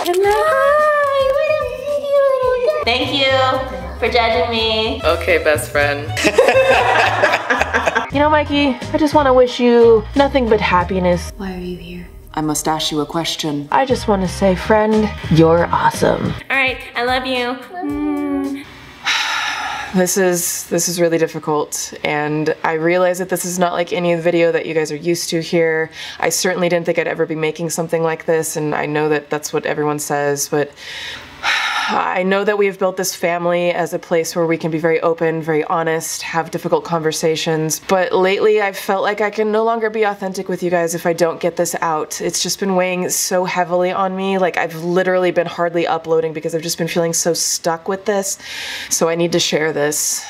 Hi. Thank you for judging me. Okay, best friend. You know, Mykie, I just want to wish you nothing but happiness. Why are you here? I must ask you a question. I just want to say, friend, you're awesome. All right, I love you. This is really difficult, and I realize that this is not like any of the video that you guys are used to here. I certainly didn't think I'd ever be making something like this, and I know that that's what everyone says, but I know that we have built this family as a place where we can be very open, very honest, have difficult conversations, but lately I've felt like I can no longer be authentic with you guys if I don't get this out. It's just been weighing so heavily on me. Like, I've literally been hardly uploading because I've just been feeling so stuck with this, so I need to share this.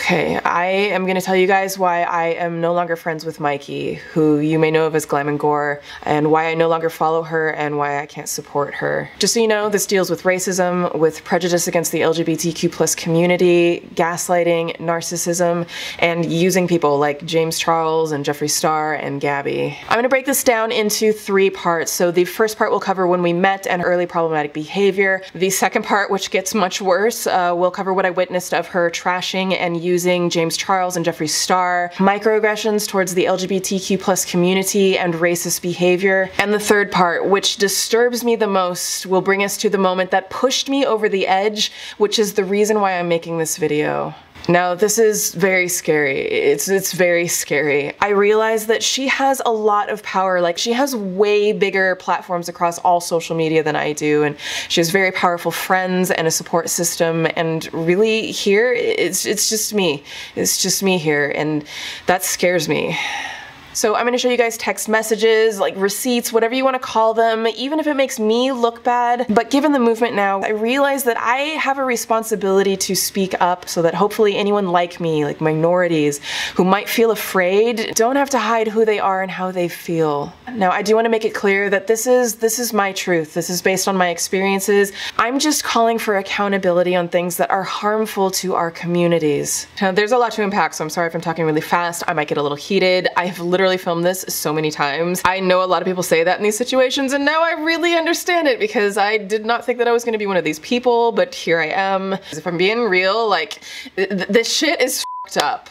Okay, I am going to tell you guys why I am no longer friends with Mykie, who you may know of as Glam&Gore, and why I no longer follow her and why I can't support her. Just so you know, this deals with racism, with prejudice against the LGBTQ+ community, gaslighting, narcissism, and using people like James Charles and Jeffree Star and Gabby. I'm going to break this down into 3 parts. So the first part will cover when we met and early problematic behavior. The second part, which gets much worse, will cover what I witnessed of her trashing and using James Charles and Jeffree Star, microaggressions towards the LGBTQ+ community, and racist behavior. And the third part, which disturbs me the most, will bring us to the moment that pushed me over the edge, which is the reason why I'm making this video. Now, this is very scary. It's very scary. I realize that she has a lot of power. Like, she has way bigger platforms across all social media than I do, and she has very powerful friends and a support system, and really here, it's just me. It's just me here, and that scares me. So I'm going to show you guys text messages, like receipts, whatever you want to call them, even if it makes me look bad. But given the movement now, I realize that I have a responsibility to speak up so that hopefully anyone like me, like minorities, who might feel afraid, don't have to hide who they are and how they feel. Now, I do want to make it clear that this is my truth. This is based on my experiences. I'm just calling for accountability on things that are harmful to our communities. Now, there's a lot to unpack, so I'm sorry if I'm talking really fast. I might get a little heated. I have literally filmed this so many times. I know a lot of people say that in these situations, and now I really understand it because I did not think that I was going to be one of these people, but here I am. If I'm being real, like, this shit is f***ed up.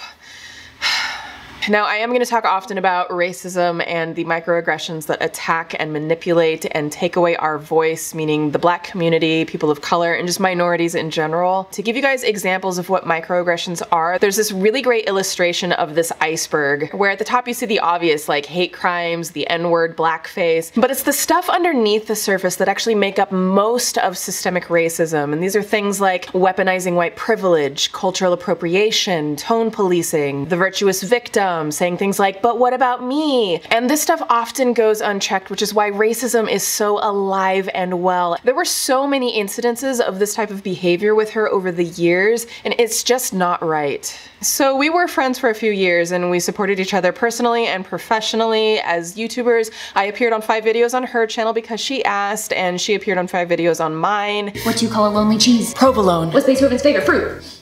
Now, I am going to talk often about racism and the microaggressions that attack and manipulate and take away our voice, meaning the Black community, people of color, and just minorities in general. To give you guys examples of what microaggressions are, there's this really great illustration of this iceberg, where at the top you see the obvious, like hate crimes, the N-word, blackface, but it's the stuff underneath the surface that actually make up most of systemic racism, and these are things like weaponizing white privilege, cultural appropriation, tone policing, the virtuous victim, saying things like, but what about me? And this stuff often goes unchecked, which is why racism is so alive and well. There were so many incidences of this type of behavior with her over the years, and it's just not right. So we were friends for a few years, and we supported each other personally and professionally as YouTubers. I appeared on 5 videos on her channel because she asked, and she appeared on 5 videos on mine. What do you call a lonely cheese? Provolone. What's Beethoven's favorite fruit?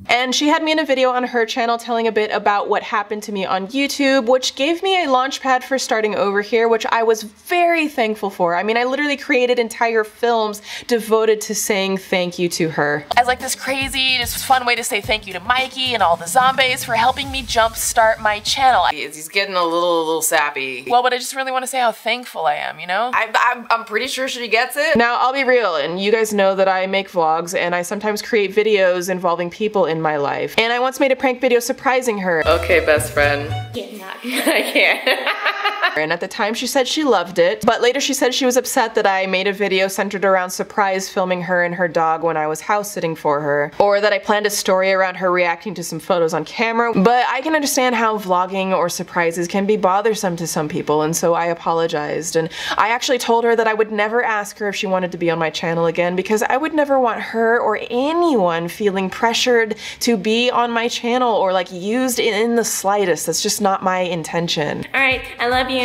And she had me in a video on her channel telling a bit about what happened to me on YouTube, which gave me a launchpad for starting over here, which I was very thankful for. I mean, I literally created entire films devoted to saying thank you to her. As like this crazy, just fun way to say thank you to Mykie and all the zombies for helping me jumpstart my channel. He's getting a little sappy. Well, but I just really want to say how thankful I am, you know? I'm pretty sure she gets it. Now, I'll be real, and you guys know that I make vlogs, and I sometimes create videos involving people in my life. And I once made a prank video surprising her. Okay, best friend. Get not. I can't. And at the time she said she loved it, but later she said she was upset that I made a video centered around surprise filming her and her dog when I was house sitting for her, or that I planned a story around her reacting to some photos on camera. But I can understand how vlogging or surprises can be bothersome to some people, and so I apologized. And I actually told her that I would never ask her if she wanted to be on my channel again, because I would never want her or anyone feeling pressured to be on my channel or like used in the slightest. That's just not my intention. Alright, I love you.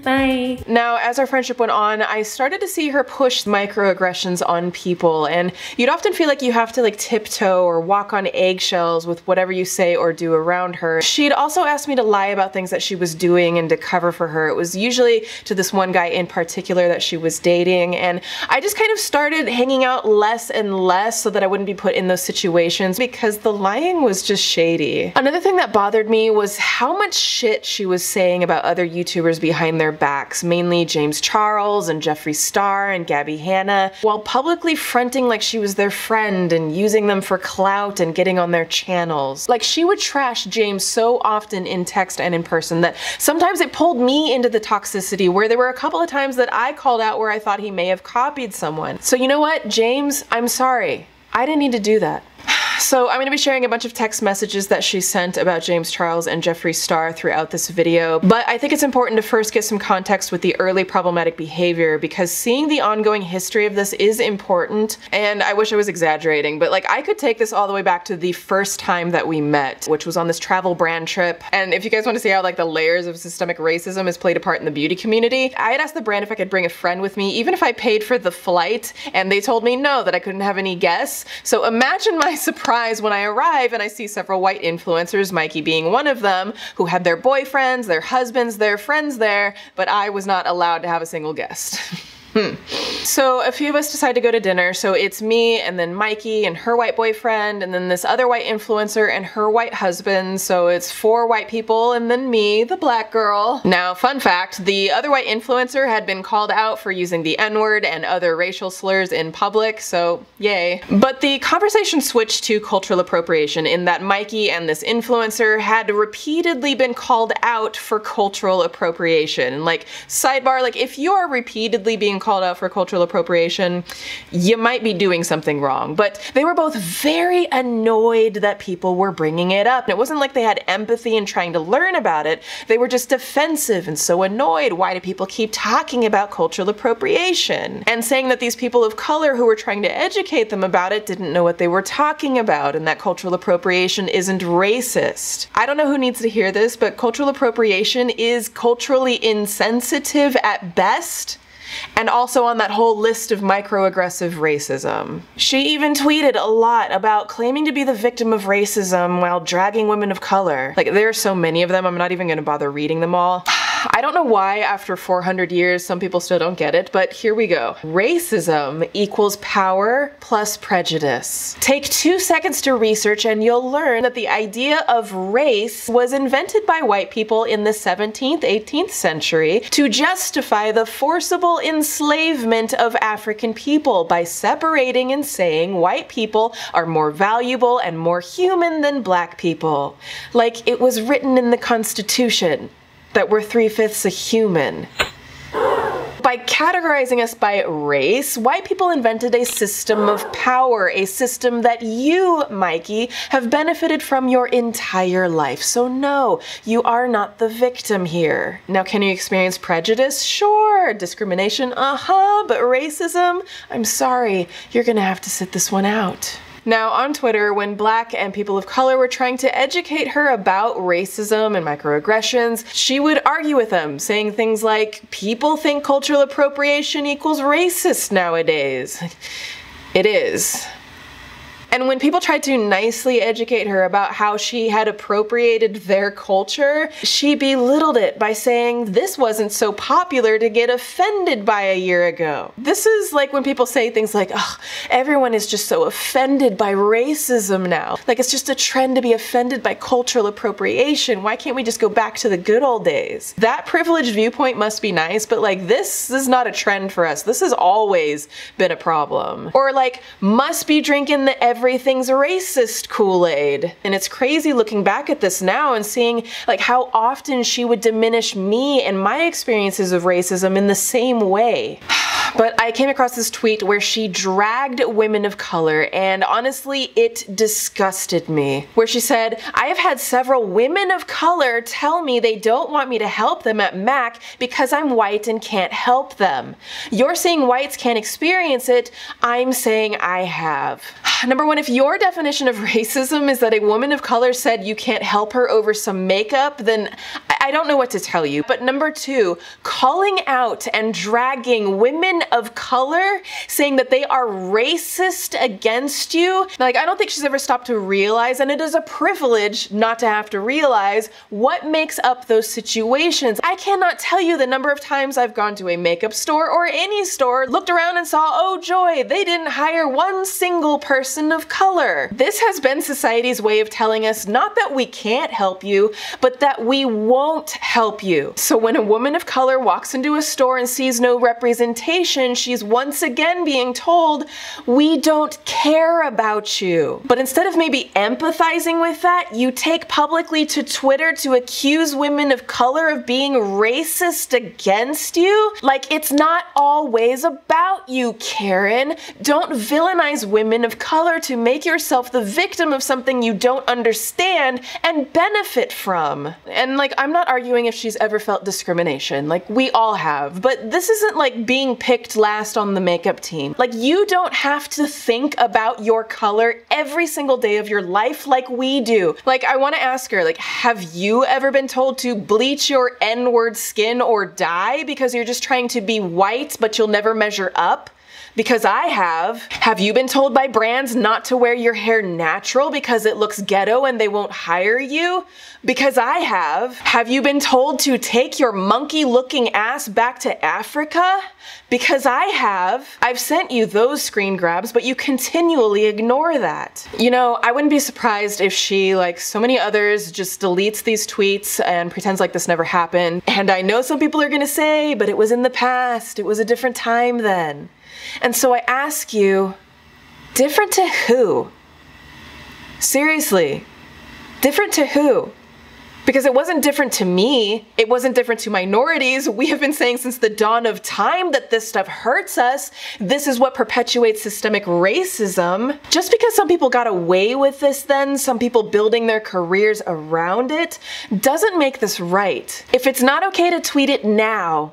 Bye. Now, as our friendship went on, I started to see her push microaggressions on people, and you'd often feel like you have to like tiptoe or walk on eggshells with whatever you say or do around her. She'd also asked me to lie about things that she was doing and to cover for her. It was usually to this one guy in particular that she was dating, and I just kind of started hanging out less and less so that I wouldn't be put in those situations because the lying was just shady. Another thing that bothered me was how much shit she was saying about other YouTubers behind their backs, mainly James Charles and Jeffree Star and Gabby Hanna, while publicly fronting like she was their friend and using them for clout and getting on their channels. Like, she would trash James so often in text and in person that sometimes it pulled me into the toxicity, where there were a couple of times that I called out where I thought he may have copied someone. So you know what, James, I'm sorry. I didn't need to do that. So I'm going to be sharing a bunch of text messages that she sent about James Charles and Jeffree Star throughout this video, but I think it's important to first get some context with the early problematic behavior, because seeing the ongoing history of this is important, and I wish I was exaggerating, but like, I could take this all the way back to the first time that we met, which was on this travel brand trip. And if you guys want to see how like the layers of systemic racism has played a part in the beauty community, I had asked the brand if I could bring a friend with me, even if I paid for the flight, and they told me no, that I couldn't have any guests. So imagine my surprise when I arrive and I see several white influencers, Mykie being one of them, who had their boyfriends, their husbands, their friends there, but I was not allowed to have a single guest. So a few of us decide to go to dinner, so it's me and then Mykie and her white boyfriend and then this other white influencer and her white husband, so it's 4 white people and then me, the black girl. Now, fun fact, the other white influencer had been called out for using the N-word and other racial slurs in public, so yay. But the conversation switched to cultural appropriation in that Mykie and this influencer had repeatedly been called out for cultural appropriation. Like, sidebar, like, if you're repeatedly being called out for cultural appropriation, you might be doing something wrong. But they were both very annoyed that people were bringing it up. And it wasn't like they had empathy and trying to learn about it. They were just defensive and so annoyed. Why do people keep talking about cultural appropriation? And saying that these people of color who were trying to educate them about it didn't know what they were talking about, and that cultural appropriation isn't racist. I don't know who needs to hear this, but cultural appropriation is culturally insensitive at best, and also on that whole list of microaggressive racism. She even tweeted a lot about claiming to be the victim of racism while dragging women of color. Like, there are so many of them, I'm not even gonna bother reading them all. I don't know why after 400 years some people still don't get it, but here we go. Racism equals power plus prejudice. Take 2 seconds to research and you'll learn that the idea of race was invented by white people in the 17th, 18th century to justify the forcible enslavement of African people by separating and saying white people are more valuable and more human than black people. Like, it was written in the Constitution that we're 3/5 a human. By categorizing us by race, white people invented a system of power, a system that you, Mykie, have benefited from your entire life. So no, you are not the victim here. Now, can you experience prejudice? Sure. Discrimination? But racism? I'm sorry, you're gonna have to sit this one out. Now, on Twitter, when black and people of color were trying to educate her about racism and microaggressions, she would argue with them, saying things like, people think cultural appropriation equals racist nowadays. It is. And when people tried to nicely educate her about how she had appropriated their culture, she belittled it by saying this wasn't so popular to get offended by a year ago. This is like when people say things like, oh, everyone is just so offended by racism now. Like, it's just a trend to be offended by cultural appropriation. Why can't we just go back to the good old days? That privileged viewpoint must be nice, but like, this is not a trend for us. This has always been a problem. Or like, must be drinking the everything's racist Kool-Aid. And it's crazy looking back at this now and seeing like how often she would diminish me and my experiences of racism in the same way. But I came across this tweet where she dragged women of color, and honestly, it disgusted me. Where she said, I have had several women of color tell me they don't want me to help them at MAC because I'm white and can't help them. You're saying whites can't experience it, I'm saying I have. Number one, if your definition of racism is that a woman of color said you can't help her over some makeup, then I don't know what to tell you. But number 2, calling out and dragging women of color, saying that they are racist against you. Like, I don't think she's ever stopped to realize, and it is a privilege not to have to realize what makes up those situations. I cannot tell you the number of times I've gone to a makeup store or any store, looked around and saw, oh joy, they didn't hire one single person of color. This has been society's way of telling us not that we can't help you, but that we won't help you. So when a woman of color walks into a store and sees no representation, she's once again being told, we don't care about you. But instead of maybe empathizing with that, you take publicly to Twitter to accuse women of color of being racist against you? Like, it's not always about you, Karen. Don't villainize women of color to make yourself the victim of something you don't understand and benefit from. And like, I'm not arguing if she's ever felt discrimination. Like, we all have. But this isn't like being picked last on the makeup team. Like, you don't have to think about your color every single day of your life like we do. Like, I want to ask her, like, have you ever been told to bleach your N-word skin or dye because you're just trying to be white but you'll never measure up? Because I have. Have you been told by brands not to wear your hair natural because it looks ghetto and they won't hire you? Because I have. Have you been told to take your monkey-looking ass back to Africa? Because I have. I've sent you those screen grabs, but you continually ignore that. You know, I wouldn't be surprised if she, like so many others, just deletes these tweets and pretends like this never happened. And I know some people are gonna say, but it was in the past. It was a different time then. And so I ask you, different to who? Seriously, different to who? Because it wasn't different to me, it wasn't different to minorities. We have been saying since the dawn of time that this stuff hurts us. This is what perpetuates systemic racism. Just because some people got away with this then, some people building their careers around it, doesn't make this right. If it's not okay to tweet it now,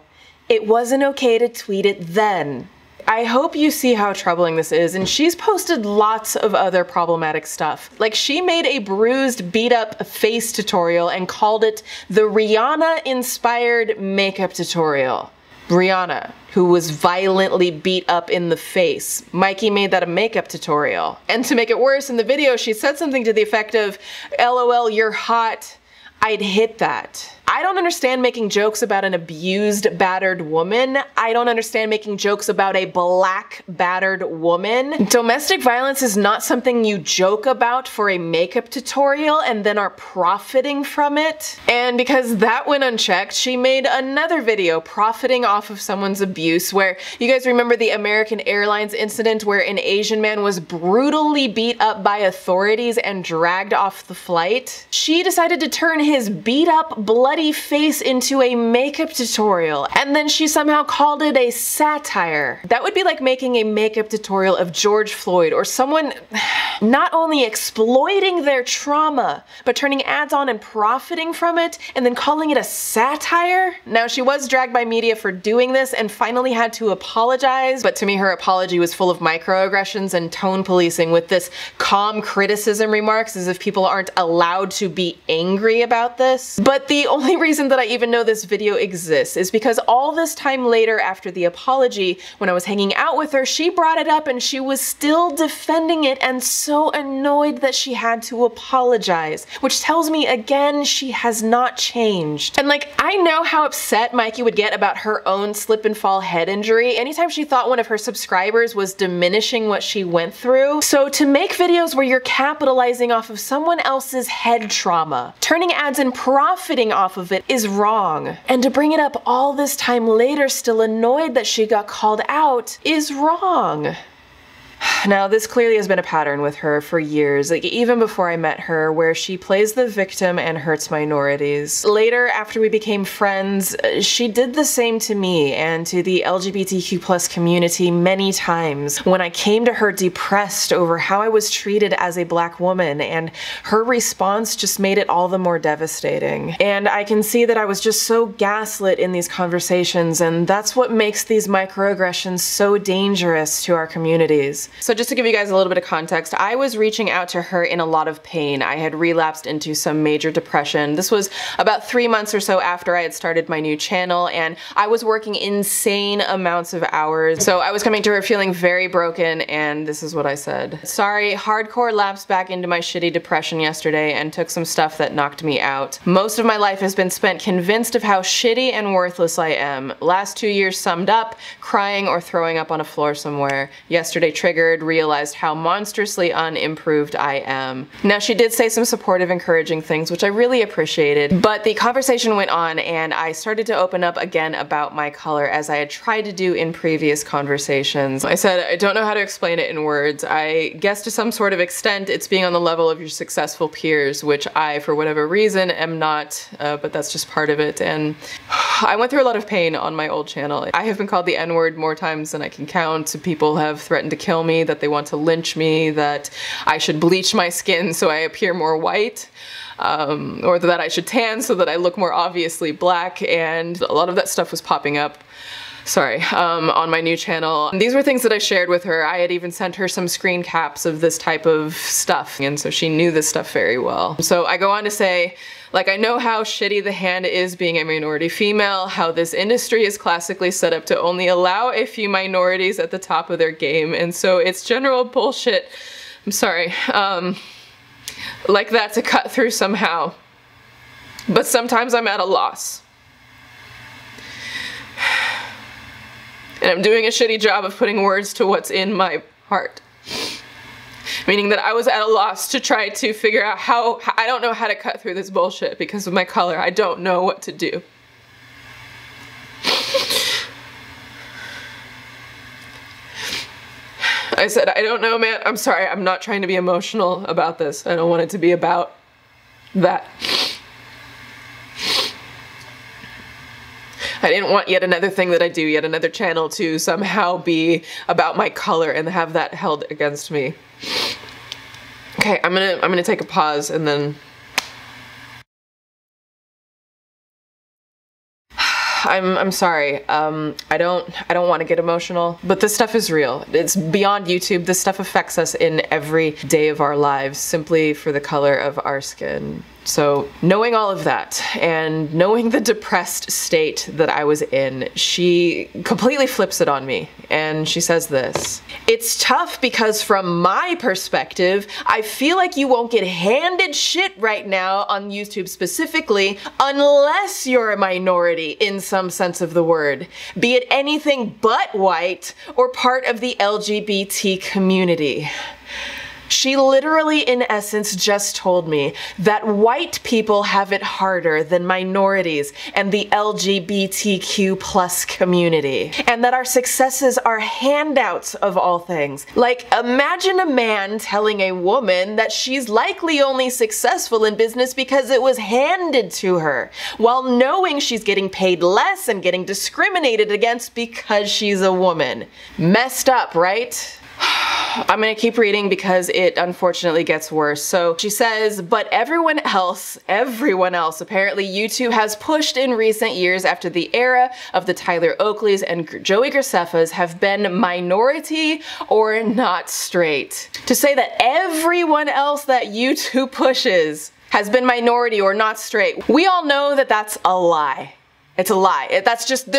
it wasn't okay to tweet it then. I hope you see how troubling this is, and she's posted lots of other problematic stuff. Like, she made a bruised, beat up face tutorial and called it the Rihanna-inspired makeup tutorial. Rihanna, who was violently beat up in the face. Mykie made that a makeup tutorial. And to make it worse, in the video she said something to the effect of, LOL, you're hot, I'd hit that. I don't understand making jokes about an abused, battered woman. I don't understand making jokes about a black, battered woman. Domestic violence is not something you joke about for a makeup tutorial and then are profiting from it. And because that went unchecked, she made another video profiting off of someone's abuse, where you guys remember the American Airlines incident where an Asian man was brutally beat up by authorities and dragged off the flight? She decided to turn his beat up, bloody face into a makeup tutorial, and then she somehow called it a satire. That would be like making a makeup tutorial of George Floyd or someone not only exploiting their trauma, but turning ads on and profiting from it, and then calling it a satire? Now, she was dragged by media for doing this and finally had to apologize, but to me her apology was full of microaggressions and tone policing with this calm criticism remarks as if people aren't allowed to be angry about this. But the only reason that I even know this video exists is because all this time later after the apology, when I was hanging out with her, she brought it up and she was still defending it and so annoyed that she had to apologize, which tells me again she has not changed. And like, I know how upset Mykie would get about her own slip and fall head injury anytime she thought one of her subscribers was diminishing what she went through. So to make videos where you're capitalizing off of someone else's head trauma, turning ads and profiting off of it is wrong. And to bring it up all this time later, still annoyed that she got called out, is wrong. Now, this clearly has been a pattern with her for years, like even before I met her, where she plays the victim and hurts minorities. Later, after we became friends, she did the same to me and to the LGBTQ+ community many times when I came to her depressed over how I was treated as a black woman, and her response just made it all the more devastating. And I can see that I was just so gaslit in these conversations, and that's what makes these microaggressions so dangerous to our communities. So So just to give you guys a little bit of context, I was reaching out to her in a lot of pain. I had relapsed into some major depression. This was about 3 months or so after I had started my new channel, and I was working insane amounts of hours. So I was coming to her feeling very broken, and this is what I said. Sorry, hardcore lapsed back into my shitty depression yesterday and took some stuff that knocked me out. Most of my life has been spent convinced of how shitty and worthless I am. Last 2 years summed up, crying or throwing up on a floor somewhere. Yesterday triggered, realized how monstrously unimproved I am. Now she did say some supportive, encouraging things, which I really appreciated, but the conversation went on and I started to open up again about my color as I had tried to do in previous conversations. I said, I don't know how to explain it in words. I guess to some sort of extent it's being on the level of your successful peers, which I, for whatever reason, am not, but that's just part of it. And I went through a lot of pain on my old channel. I have been called the N-word more times than I can count. People have threatened to kill me, that they want to lynch me, that I should bleach my skin so I appear more white. Or that I should tan so that I look more obviously black, and a lot of that stuff was popping up. Sorry, on my new channel. These were things that I shared with her. I had even sent her some screen caps of this type of stuff, and so she knew this stuff very well. So I go on to say, like, I know how shitty the hand is being a minority female, how this industry is classically set up to only allow a few minorities at the top of their game, and so it's general bullshit. I'm sorry. Like that to cut through somehow. But sometimes I'm at a loss. And I'm doing a shitty job of putting words to what's in my heart. Meaning that I was at a loss to try to figure out how, I don't know how to cut through this bullshit because of my color. I don't know what to do. I said, I don't know, man. I'm sorry. I'm not trying to be emotional about this. I don't want it to be about that. I didn't want yet another thing that I do, yet another channel to somehow be about my color and have that held against me. Okay, I'm gonna take a pause and then I'm sorry. I don't want to get emotional, but this stuff is real. It's beyond YouTube. This stuff affects us in every day of our lives simply for the color of our skin. So knowing all of that and knowing the depressed state that I was in, she completely flips it on me and she says this. It's tough because from my perspective, I feel like you won't get handed shit right now on YouTube specifically unless you're a minority in some sense of the word, be it anything but white or part of the LGBT community. She literally, in essence, just told me that white people have it harder than minorities and the LGBTQ+ community, and that our successes are handouts of all things. Like, imagine a man telling a woman that she's likely only successful in business because it was handed to her, while knowing she's getting paid less and getting discriminated against because she's a woman. Messed up, right? I'm gonna keep reading because it unfortunately gets worse. So she says, but everyone else, apparently YouTube has pushed in recent years after the era of the Tyler Oakleys and Joey Graceffas have been minority or not straight. To say that everyone else that YouTube pushes has been minority or not straight, we all know that that's a lie. It's a lie. That's just,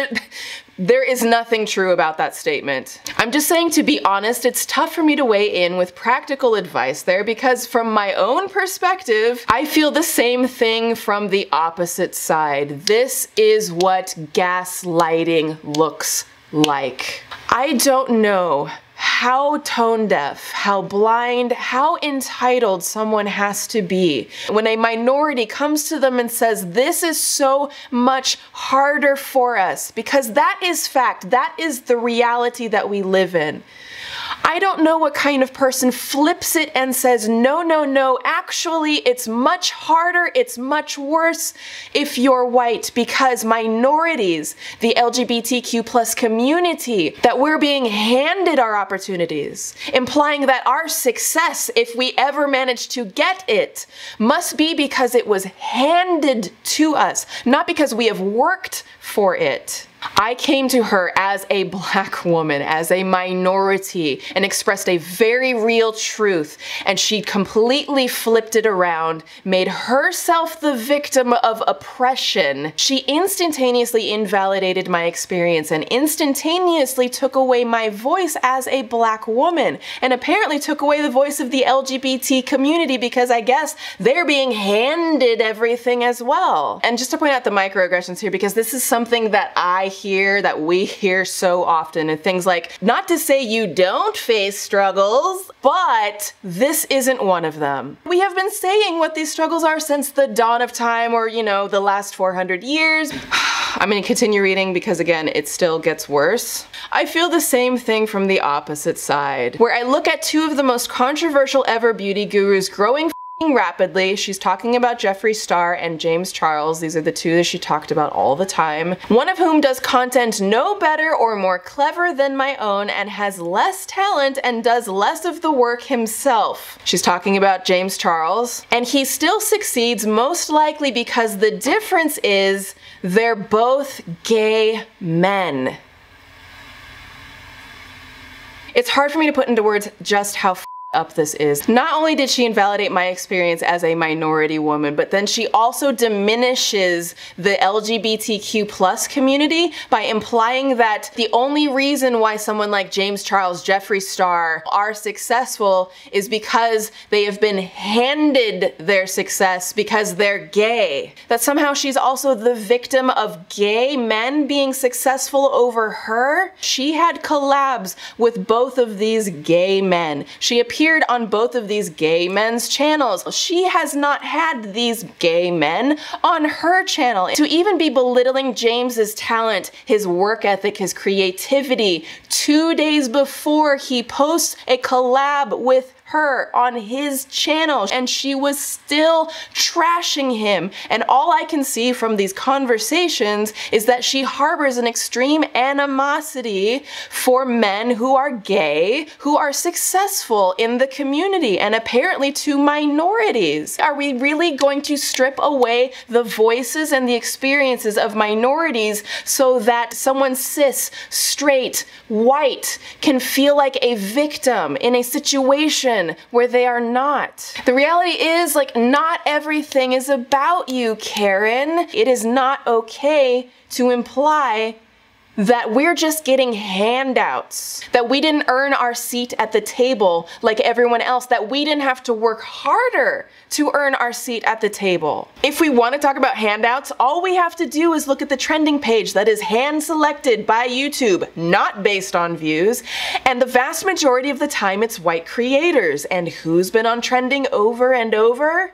there is nothing true about that statement. I'm just saying, to be honest, it's tough for me to weigh in with practical advice there because from my own perspective, I feel the same thing from the opposite side. This is what gaslighting looks like. I don't know how tone deaf, how blind, how entitled someone has to be when a minority comes to them and says, this is so much harder for us, because that is fact. That is the reality that we live in. I don't know what kind of person flips it and says, no, no, no, actually it's much harder, it's much worse if you're white, because minorities, the LGBTQ+ community, that we're being handed our opportunities, implying that our success, if we ever manage to get it, must be because it was handed to us, not because we have worked for it. I came to her as a black woman, as a minority, and expressed a very real truth, and she completely flipped it around, made herself the victim of oppression. She instantaneously invalidated my experience and instantaneously took away my voice as a black woman, and apparently took away the voice of the LGBT community because I guess they're being handed everything as well. And just to point out the microaggressions here, because this is something that I hear, that we hear so often, and things like, not to say you don't face struggles, but this isn't one of them. We have been saying what these struggles are since the dawn of time, or you know, the last 400 years. I'm gonna continue reading because again, it still gets worse. I feel the same thing from the opposite side, where I look at two of the most controversial ever beauty gurus growing rapidly. She's talking about Jeffree Star and James Charles. These are the two that she talked about all the time. One of whom does content no better or more clever than my own and has less talent and does less of the work himself. She's talking about James Charles, and he still succeeds most likely because the difference is they're both gay men. It's hard for me to put into words just how up this is. Not only did she invalidate my experience as a minority woman, but then she also diminishes the LGBTQ+ community by implying that the only reason why someone like James Charles, Jeffree Star are successful is because they have been handed their success because they're gay. That somehow she's also the victim of gay men being successful over her. She had collabs with both of these gay men. She appeared on both of these gay men's channels. She has not had these gay men on her channel. To even be belittling James's talent, his work ethic, his creativity 2 days before he posts a collab with her on his channel, and she was still trashing him. And all I can see from these conversations is that she harbors an extreme animosity for men who are gay, who are successful in the community, and apparently to minorities. Are we really going to strip away the voices and the experiences of minorities so that someone cis, straight, white can feel like a victim in a situation where they are not? The reality is, like, not everything is about you, Karen. It is not okay to imply that we're just getting handouts, that we didn't earn our seat at the table like everyone else, that we didn't have to work harder to earn our seat at the table. If we want to talk about handouts, all we have to do is look at the trending page that is hand selected by YouTube, not based on views, and the vast majority of the time it's white creators. And who's been on trending over and over?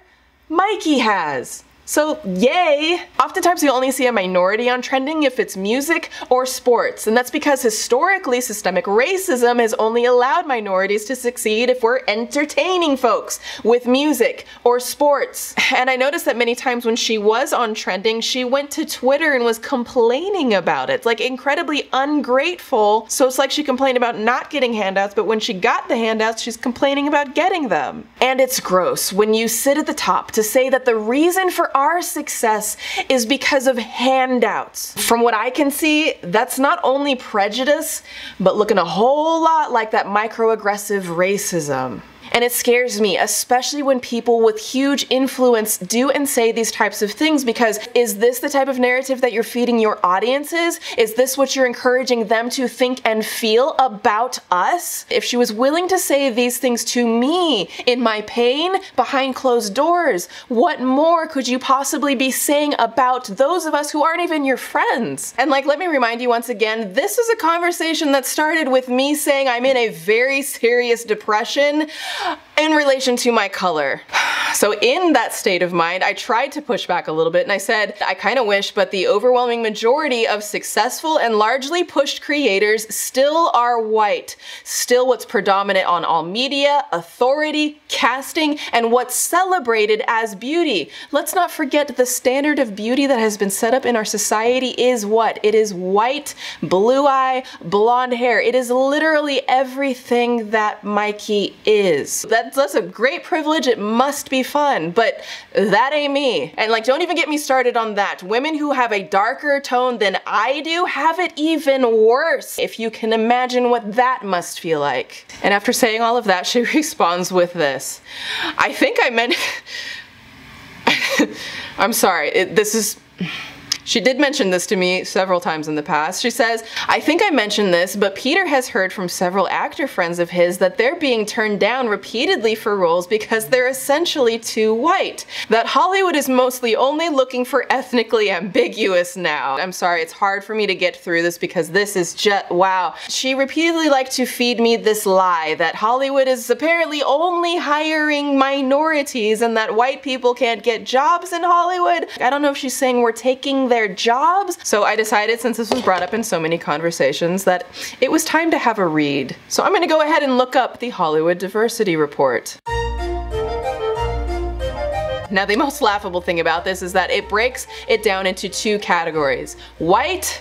Mykie has. So yay! Oftentimes we only see a minority on trending if it's music or sports, and that's because historically systemic racism has only allowed minorities to succeed if we're entertaining folks with music or sports. And I noticed that many times when she was on trending, she went to Twitter and was complaining about it, like incredibly ungrateful. So it's like she complained about not getting handouts, but when she got the handouts, she's complaining about getting them. And it's gross when you sit at the top to say that the reason for our success is because of handouts. From what I can see, that's not only prejudice, but looking a whole lot like that microaggressive racism. And it scares me, especially when people with huge influence do and say these types of things, because is this the type of narrative that you're feeding your audiences? Is this what you're encouraging them to think and feel about us? If she was willing to say these things to me in my pain behind closed doors, what more could you possibly be saying about those of us who aren't even your friends? And like, let me remind you once again, this is a conversation that started with me saying I'm in a very serious depression in relation to my color. So in that state of mind, I tried to push back a little bit and I said, I kind of wish, but the overwhelming majority of successful and largely pushed creators still are white. Still what's predominant on all media, authority, casting, and what's celebrated as beauty. Let's not forget the standard of beauty that has been set up in our society is what? It is white, blue eye, blonde hair. It is literally everything that Mykie is. is. That's a great privilege, it must be fun, but that ain't me. And like, don't even get me started on that. Women who have a darker tone than I do have it even worse, if you can imagine what that must feel like. And after saying all of that, she responds with this. I think I meant... I'm sorry, she did mention this to me several times in the past. She says, I think I mentioned this, but Peter has heard from several actor friends of his that they're being turned down repeatedly for roles because they're essentially too white. That Hollywood is mostly only looking for ethnically ambiguous now. I'm sorry, it's hard for me to get through this because this is just, wow. She repeatedly liked to feed me this lie that Hollywood is apparently only hiring minorities and that white people can't get jobs in Hollywood. I don't know if she's saying we're taking their jobs. So I decided, since this was brought up in so many conversations, that it was time to have a read. So I'm gonna go ahead and look up the Hollywood Diversity Report. Now, the most laughable thing about this is that it breaks it down into two categories: white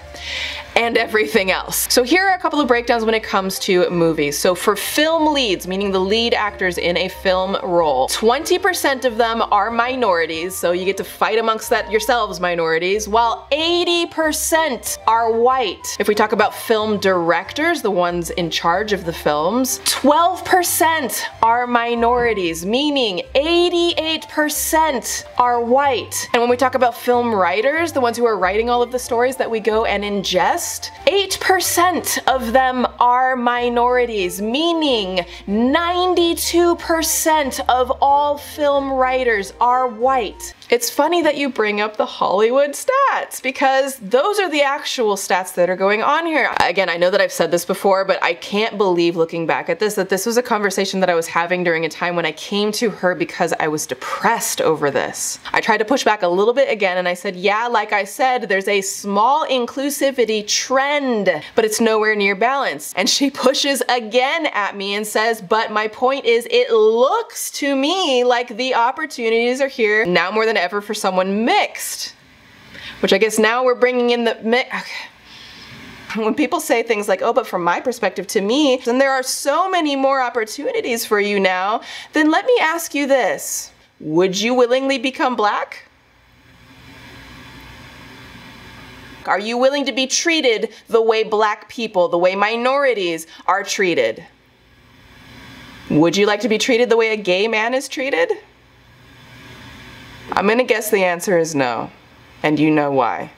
and everything else. So here are a couple of breakdowns when it comes to movies. So for film leads, meaning the lead actors in a film role, 20% of them are minorities, so you get to fight amongst that yourselves, minorities, while 80% are white. If we talk about film directors, the ones in charge of the films, 12% are minorities, meaning 88% are white. And when we talk about film writers, the ones who are writing all of the stories that we go and ingest, 8% of them are minorities, meaning 92% of all film writers are white. It's funny that you bring up the Hollywood stats, because those are the actual stats that are going on here. Again, I know that I've said this before, but I can't believe, looking back at this, that this was a conversation that I was having during a time when I came to her because I was depressed over this. I tried to push back a little bit again, and I said, yeah, like I said, there's a small inclusivity trend, but it's nowhere near balanced. And she pushes again at me and says, but my point is, it looks to me like the opportunities are here now more than ever for someone mixed. Which I guess now we're bringing in the mix. When people say things like, oh, but from my perspective, to me, then there are so many more opportunities for you now, then let me ask you this. Would you willingly become black? Are you willing to be treated the way black people, the way minorities are treated? Would you like to be treated the way a gay man is treated? I'm gonna guess the answer is no, and you know why.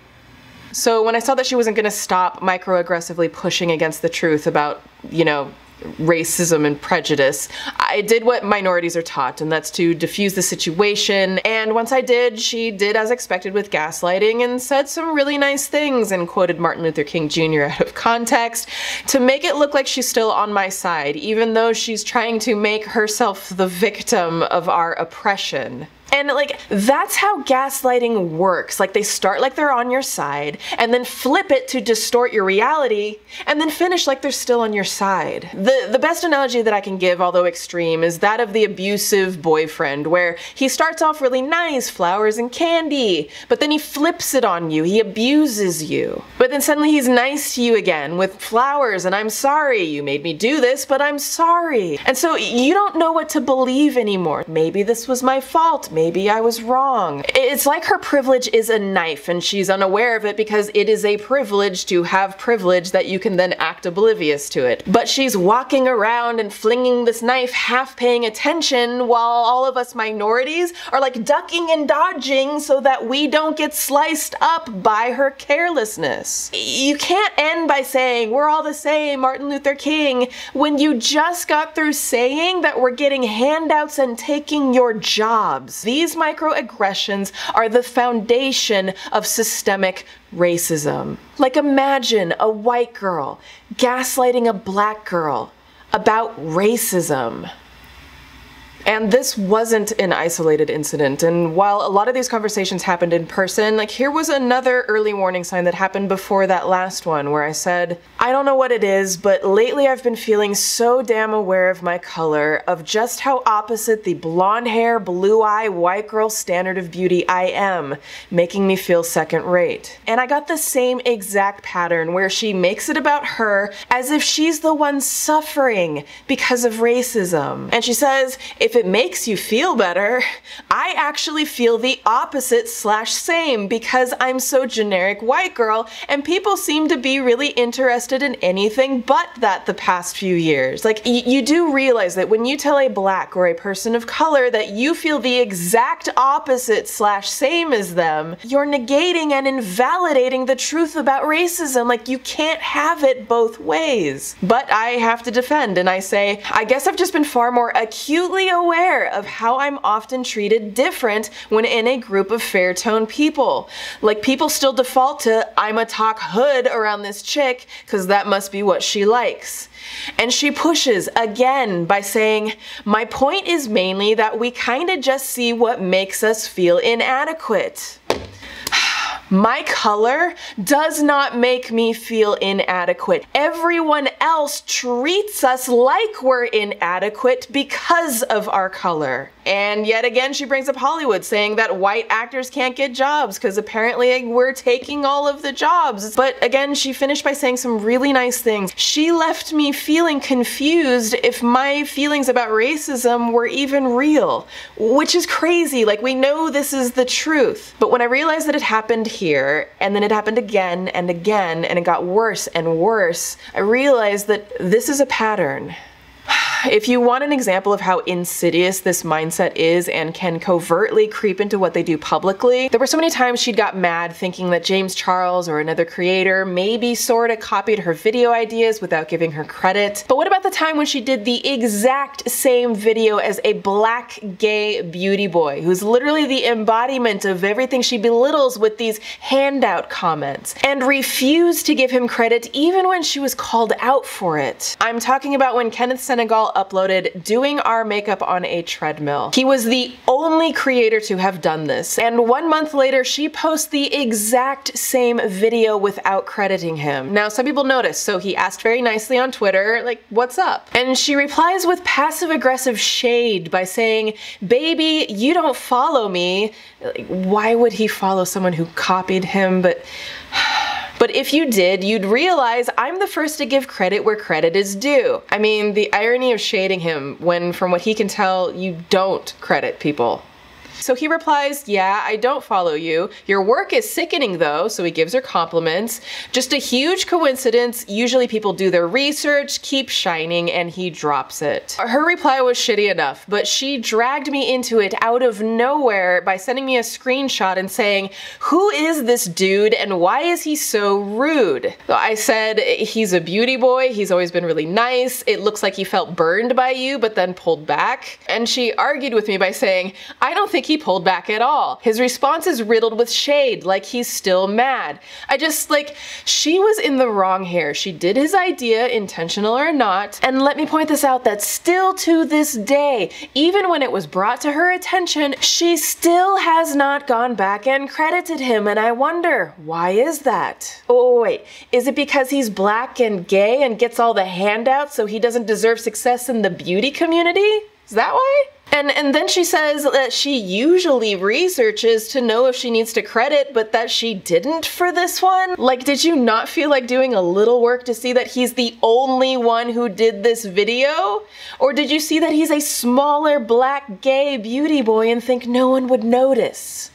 So when I saw that she wasn't gonna stop microaggressively pushing against the truth about, you know, racism and prejudice, I did what minorities are taught, and that's to diffuse the situation. And once I did, she did as expected with gaslighting and said some really nice things and quoted Martin Luther King Jr. out of context to make it look like she's still on my side, even though she's trying to make herself the victim of our oppression. And like, that's how gaslighting works. Like, they start like they're on your side, and then flip it to distort your reality, and then finish like they're still on your side. The best analogy that I can give, although extreme, is that of the abusive boyfriend, where he starts off really nice, flowers and candy, but then he flips it on you, he abuses you. But then suddenly he's nice to you again with flowers and I'm sorry, you made me do this, but I'm sorry. And so you don't know what to believe anymore. Maybe this was my fault. Maybe I was wrong. It's like her privilege is a knife and she's unaware of it because it is a privilege to have privilege that you can then act oblivious to it. But she's walking around and flinging this knife, half paying attention, while all of us minorities are like ducking and dodging so that we don't get sliced up by her carelessness. You can't end by saying we're all the same, Martin Luther King, when you just got through saying that we're getting handouts and taking your jobs. These microaggressions are the foundation of systemic racism. Like, imagine a white girl gaslighting a black girl about racism. And this wasn't an isolated incident, and while a lot of these conversations happened in person, like here was another early warning sign that happened before that last one where I said, I don't know what it is, but lately I've been feeling so damn aware of my color, of just how opposite the blonde hair, blue eye, white girl standard of beauty I am, making me feel second rate. And I got the same exact pattern where she makes it about her as if she's the one suffering because of racism. And she says, if it makes you feel better, I actually feel the opposite / same because I'm so generic white girl and people seem to be really interested in anything but that the past few years. Like you do realize that when you tell a black or a person of color that you feel the exact opposite / same as them, you're negating and invalidating the truth about racism. Like you can't have it both ways. But I have to defend and I say, I guess I've just been far more acutely aware of how I'm often treated different when in a group of fair-toned people. Like people still default to, I'ma talk hood around this chick because that must be what she likes. And she pushes again by saying, my point is mainly that we kinda just see what makes us feel inadequate. My color does not make me feel inadequate. Everyone else treats us like we're inadequate because of our color. And yet again, she brings up Hollywood, saying that white actors can't get jobs because apparently we're taking all of the jobs. But again, she finished by saying some really nice things. She left me feeling confused if my feelings about racism were even real, which is crazy. Like we know this is the truth. But when I realized that it happened here, and then it happened again and again, and it got worse and worse, I realized that this is a pattern. If you want an example of how insidious this mindset is and can covertly creep into what they do publicly, there were so many times she got mad thinking that James Charles or another creator maybe sorta copied her video ideas without giving her credit. But what about the time when she did the exact same video as a black gay beauty boy who's literally the embodiment of everything she belittles with these handout comments and refused to give him credit even when she was called out for it? I'm talking about when Kenneth Senegal uploaded doing our makeup on a treadmill. He was the only creator to have done this, and 1 month later she posts the exact same video without crediting him. Now some people noticed, so he asked very nicely on Twitter, like, what's up? And she replies with passive-aggressive shade by saying, baby, you don't follow me. Like, why would he follow someone who copied him? But if you did, you'd realize I'm the first to give credit where credit is due. I mean, the irony of shading him when, from what he can tell, you don't credit people. So he replies, yeah, I don't follow you. Your work is sickening though, so he gives her compliments. Just a huge coincidence. Usually people do their research, keep shining, and he drops it. Her reply was shitty enough, but she dragged me into it out of nowhere by sending me a screenshot and saying, who is this dude and why is he so rude? So I said, he's a beauty boy, he's always been really nice, it looks like he felt burned by you but then pulled back. And she argued with me by saying, I don't think he pulled back at all. His response is riddled with shade, like he's still mad. She was in the wrong here. She did his idea, intentional or not, and let me point this out, that still to this day, even when it was brought to her attention, she still has not gone back and credited him, and I wonder, why is that? Oh wait, is it because he's black and gay and gets all the handouts so he doesn't deserve success in the beauty community? Is that why? And then she says that she usually researches to know if she needs to credit, but that she didn't for this one? Like, did you not feel like doing a little work to see that he's the only one who did this video? Or did you see that he's a smaller black gay beauty boy and think no one would notice?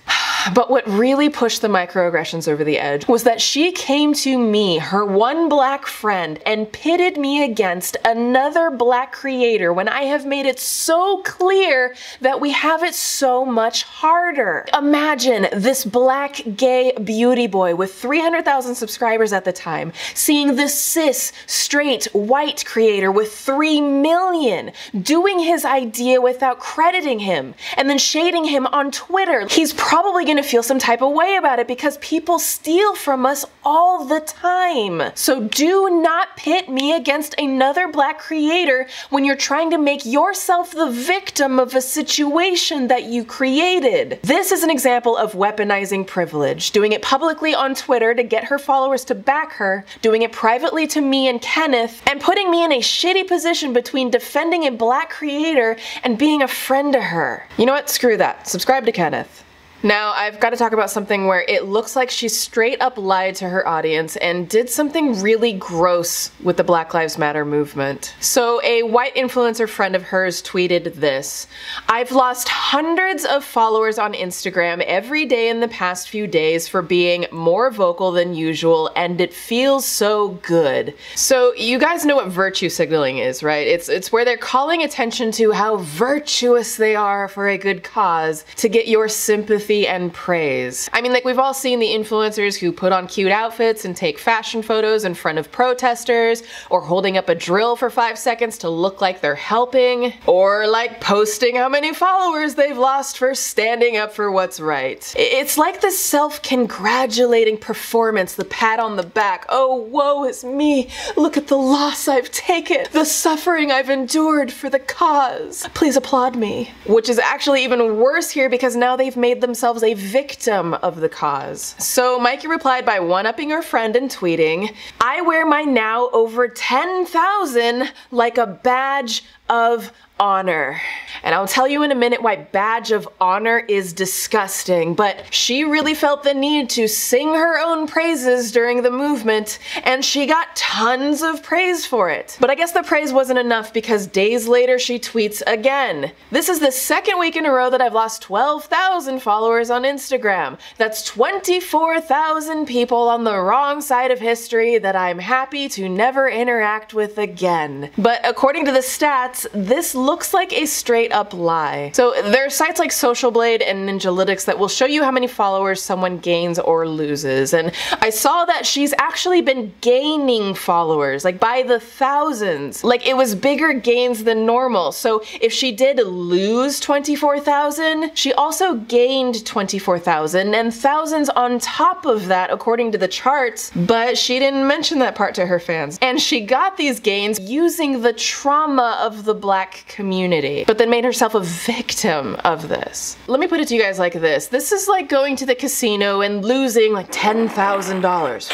But what really pushed the microaggressions over the edge was that she came to me, her one black friend, and pitted me against another black creator when I have made it so clear that we have it so much harder. Imagine this black gay beauty boy with 300,000 subscribers at the time, seeing this cis, straight, white creator with 3 million doing his idea without crediting him, and then shading him on Twitter. He's probably gonna feel some type of way about it because people steal from us all the time. So do not pit me against another Black creator when you're trying to make yourself the victim of a situation that you created. This is an example of weaponizing privilege, doing it publicly on Twitter to get her followers to back her, doing it privately to me and Kenneth, and putting me in a shitty position between defending a Black creator and being a friend to her. You know what? Screw that. Subscribe to Kenneth. Now, I've got to talk about something where it looks like she straight up lied to her audience and did something really gross with the Black Lives Matter movement. So a white influencer friend of hers tweeted this: "I've lost hundreds of followers on Instagram every day in the past few days for being more vocal than usual, and it feels so good." So you guys know what virtue signaling is, right? It's where they're calling attention to how virtuous they are for a good cause to get your sympathy and praise. I mean, like, we've all seen the influencers who put on cute outfits and take fashion photos in front of protesters, or holding up a drill for 5 seconds to look like they're helping, or like posting how many followers they've lost for standing up for what's right. It's like the self-congratulating performance, the pat on the back. Oh, woe is me. Look at the loss I've taken, the suffering I've endured for the cause. Please applaud me. Which is actually even worse here because now they've made themselves a victim of the cause. So Mykie replied by one-upping her friend and tweeting, "I wear my now over 10,000 like a badge of honor." And I'll tell you in a minute why badge of honor is disgusting, but she really felt the need to sing her own praises during the movement, and she got tons of praise for it. But I guess the praise wasn't enough because days later she tweets again. "This is the second week in a row that I've lost 12,000 followers on Instagram. That's 24,000 people on the wrong side of history that I'm happy to never interact with again." But according to the stats, this looks like a straight up lie. So there are sites like Social Blade and Ninjalytics that will show you how many followers someone gains or loses, and I saw that she's actually been gaining followers, like by the thousands. Like, it was bigger gains than normal. So if she did lose 24,000, she also gained 24,000 and thousands on top of that according to the charts, but she didn't mention that part to her fans. And she got these gains using the trauma of the Black community, but then made herself a victim of this. Let me put it to you guys like this. This is like going to the casino and losing like $10,000.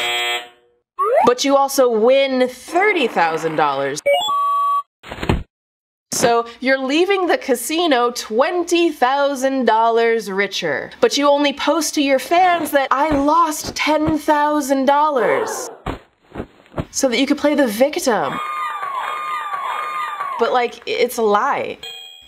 But you also win $30,000. So you're leaving the casino $20,000 richer, but you only post to your fans that I lost $10,000 so that you could play the victim. But like, it's a lie.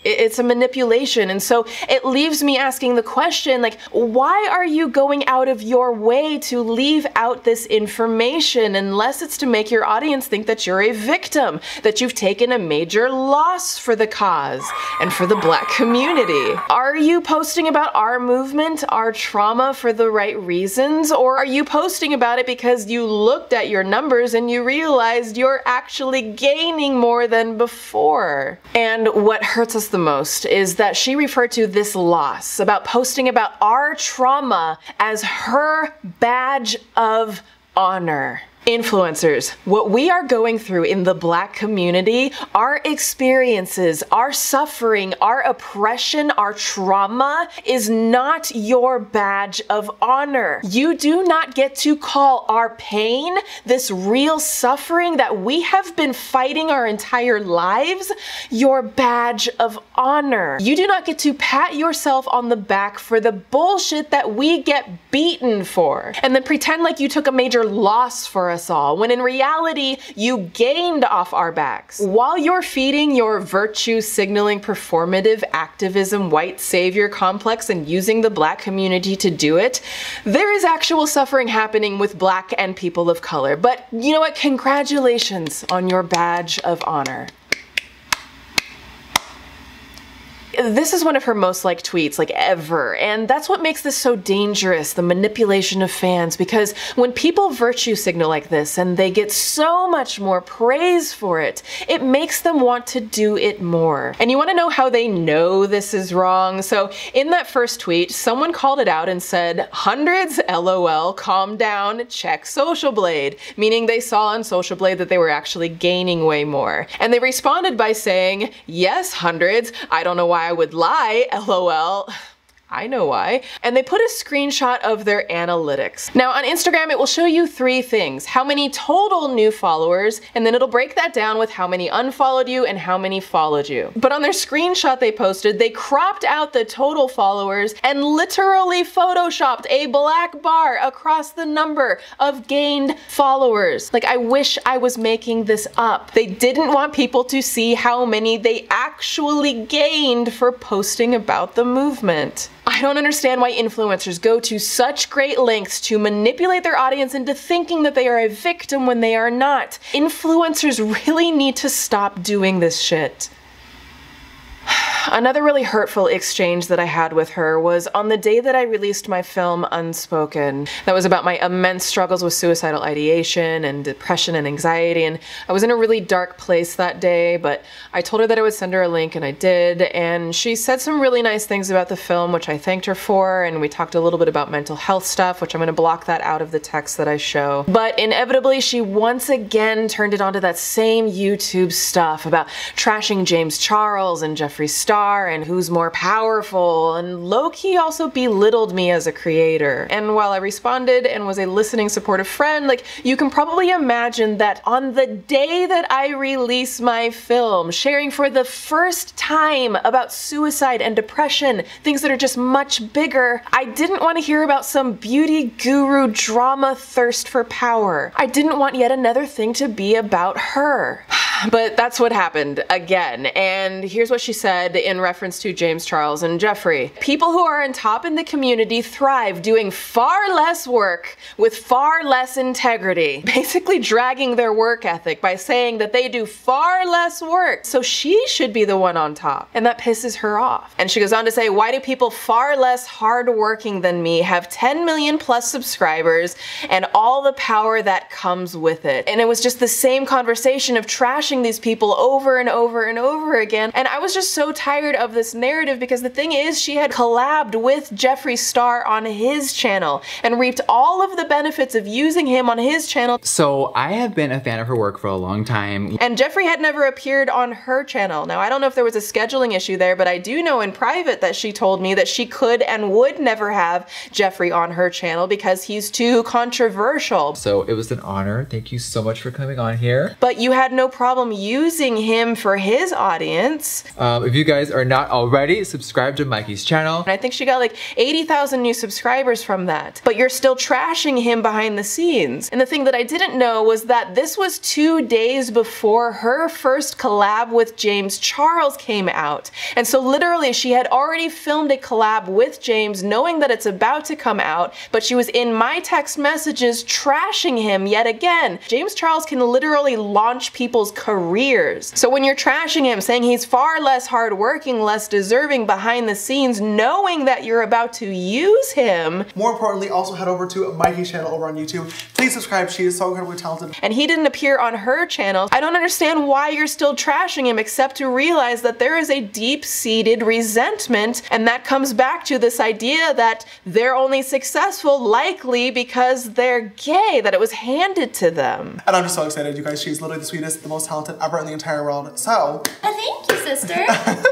It's a manipulation, and so it leaves me asking the question, like, why are you going out of your way to leave out this information unless it's to make your audience think that you're a victim, that you've taken a major loss for the cause and for the Black community? Are you posting about our movement, our trauma for the right reasons, or are you posting about it because you looked at your numbers and you realized you're actually gaining more than before? And what hurts us the most is that she referred to this loss about posting about our trauma as her badge of honor. Influencers, what we are going through in the Black community, our experiences, our suffering, our oppression, our trauma is not your badge of honor. You do not get to call our pain, this real suffering that we have been fighting our entire lives, your badge of honor. You do not get to pat yourself on the back for the bullshit that we get beaten for, and then pretend like you took a major loss for us all, when in reality you gained off our backs. While you're feeding your virtue signaling performative activism white savior complex and using the Black community to do it, there is actual suffering happening with Black and people of color. But you know what? Congratulations on your badge of honor. This is one of her most liked tweets, like ever, and that's what makes this so dangerous, the manipulation of fans, because when people virtue signal like this and they get so much more praise for it, it makes them want to do it more. And you want to know how they know this is wrong? So in that first tweet, someone called it out and said, "Hundreds, LOL, calm down, check Social Blade," meaning they saw on Social Blade that they were actually gaining way more. And they responded by saying, "Yes, hundreds, I don't know why I would lie, LOL." I know why. And they put a screenshot of their analytics. Now on Instagram, it will show you three things: how many total new followers, and then it'll break that down with how many unfollowed you and how many followed you. But on their screenshot they posted, they cropped out the total followers and literally photoshopped a black bar across the number of gained followers. Like, I wish I was making this up. They didn't want people to see how many they actually gained for posting about the movement. I don't understand why influencers go to such great lengths to manipulate their audience into thinking that they are a victim when they are not. Influencers really need to stop doing this shit. Another really hurtful exchange that I had with her was on the day that I released my film Unspoken. That was about my immense struggles with suicidal ideation and depression and anxiety, and I was in a really dark place that day, but I told her that I would send her a link, and I did, and she said some really nice things about the film, which I thanked her for, and we talked a little bit about mental health stuff, which I'm going to block that out of the text that I show. But inevitably, she once again turned it onto that same YouTube stuff about trashing James Charles and Jeffree Star and who's more powerful, and low-key also belittled me as a creator. And while I responded and was a listening, supportive friend, like, you can probably imagine that on the day that I release my film, sharing for the first time about suicide and depression, things that are just much bigger, I didn't want to hear about some beauty guru drama thirst for power. I didn't want yet another thing to be about her. But that's what happened again, and here's what she said in reference to James Charles and Jeffree. "People who are on top in the community thrive doing far less work with far less integrity," basically dragging their work ethic by saying that they do far less work, so she should be the one on top, and that pisses her off. And she goes on to say, "Why do people far less hardworking than me have 10 million plus subscribers and all the power that comes with it?" And it was just the same conversation of trashing these people over and over and over again, and I was just so tired of this narrative, because the thing is, she had collabed with Jeffree Star on his channel and reaped all of the benefits of using him on his channel. So I have been a fan of her work for a long time. And Jeffree had never appeared on her channel. Now, I don't know if there was a scheduling issue there, but I do know in private that she told me that she could and would never have Jeffree on her channel because he's too controversial. So it was an honor. Thank you so much for coming on here. But you had no problem using him for his audience. If you guys are not already, subscribe to Mykie's channel. And I think she got like 80,000 new subscribers from that. But you're still trashing him behind the scenes. And the thing that I didn't know was that this was 2 days before her first collab with James Charles came out. And so literally she had already filmed a collab with James knowing that it's about to come out, but she was in my text messages trashing him yet again. James Charles can literally launch people's careers. So when you're trashing him, saying he's far less hardworking, less deserving behind the scenes, knowing that you're about to use him. More importantly, also head over to Mykie's channel over on YouTube. Please subscribe, she is so incredibly talented. And he didn't appear on her channel. I don't understand why you're still trashing him, except to realize that there is a deep-seated resentment, and that comes back to this idea that they're only successful likely because they're gay, that it was handed to them. And I'm just so excited, you guys. She's literally the sweetest, the most talented ever in the entire world. So, Thank you, sister.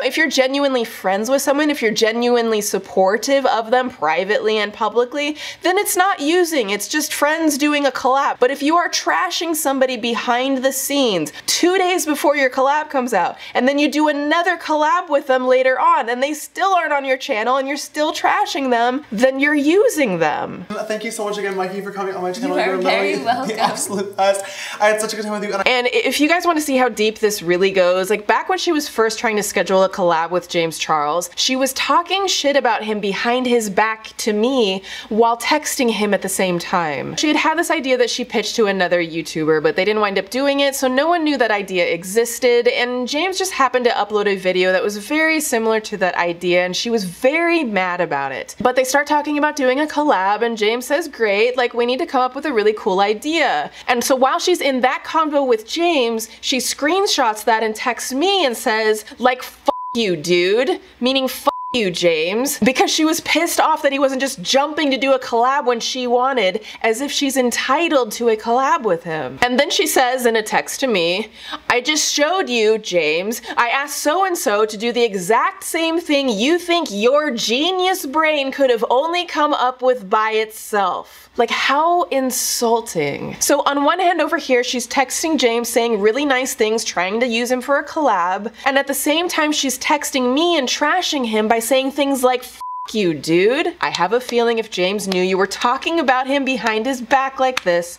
If you're genuinely friends with someone, if you're genuinely supportive of them privately and publicly, then it's not using, it's just friends doing a collab. But if you are trashing somebody behind the scenes 2 days before your collab comes out, and then you do another collab with them later on, and they still aren't on your channel, and you're still trashing them, then you're using them. thank you so much again, Mykie, for coming on my channel. You are very literally welcome. the absolute best. I had such a good time with you. And if you guys want to see how deep this really goes, like back when she was first first trying to schedule a collab with James Charles, she was talking shit about him behind his back to me while texting him at the same time. She had had this idea that she pitched to another YouTuber, but they didn't wind up doing it, so no one knew that idea existed, and James just happened to upload a video that was very similar to that idea, and she was very mad about it. But they start talking about doing a collab, and James says, great, like, we need to come up with a really cool idea. And so while she's in that convo with James, she screenshots that and texts me and says, like, f you, dude, meaning f you, James, because she was pissed off that he wasn't just jumping to do a collab when she wanted, as if she's entitled to a collab with him. And then she says in a text to me, I just showed you, James, I asked so-and-so to do the exact same thing you think your genius brain could have only come up with by itself. Like, how insulting. So on one hand over here, she's texting James saying really nice things, trying to use him for a collab, and at the same time she's texting me and trashing him by saying things like, f you, dude. I have a feeling if James knew you were talking about him behind his back like this,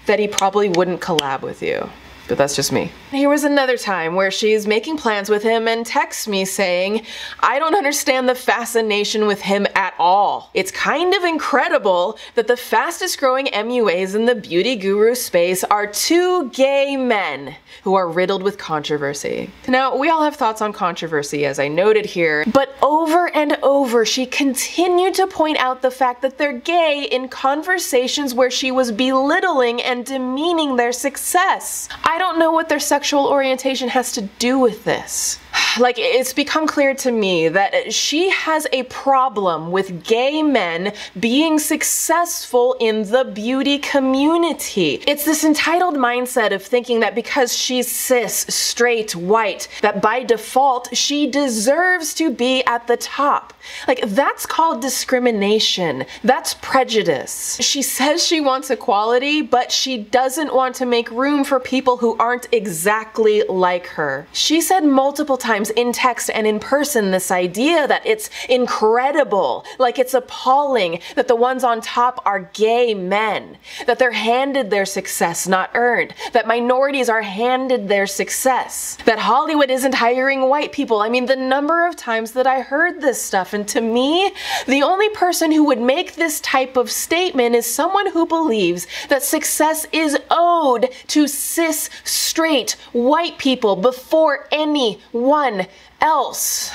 that he probably wouldn't collab with you. But that's just me. Here was another time where she's making plans with him and texts me saying, I don't understand the fascination with him at all. It's kind of incredible that the fastest growing MUAs in the beauty guru space are two gay men who are riddled with controversy. Now, we all have thoughts on controversy, as I noted here, but over and over she continued to point out the fact that they're gay in conversations where she was belittling and demeaning their success. I don't know what their sexual orientation has to do with this. Like, it's become clear to me that she has a problem with gay men being successful in the beauty community. It's this entitled mindset of thinking that because she's cis, straight, white, that by default she deserves to be at the top. Like, that's called discrimination. That's prejudice. She says she wants equality, but she doesn't want to make room for people who aren't exactly like her. She said multiple times in text and in person this idea that it's incredible, like it's appalling that the ones on top are gay men, that they're handed their success, not earned, that minorities are handed their success, that Hollywood isn't hiring white people. I mean, the number of times that I heard this stuff, and to me, the only person who would make this type of statement is someone who believes that success is owed to cis, straight, white people before anyone else.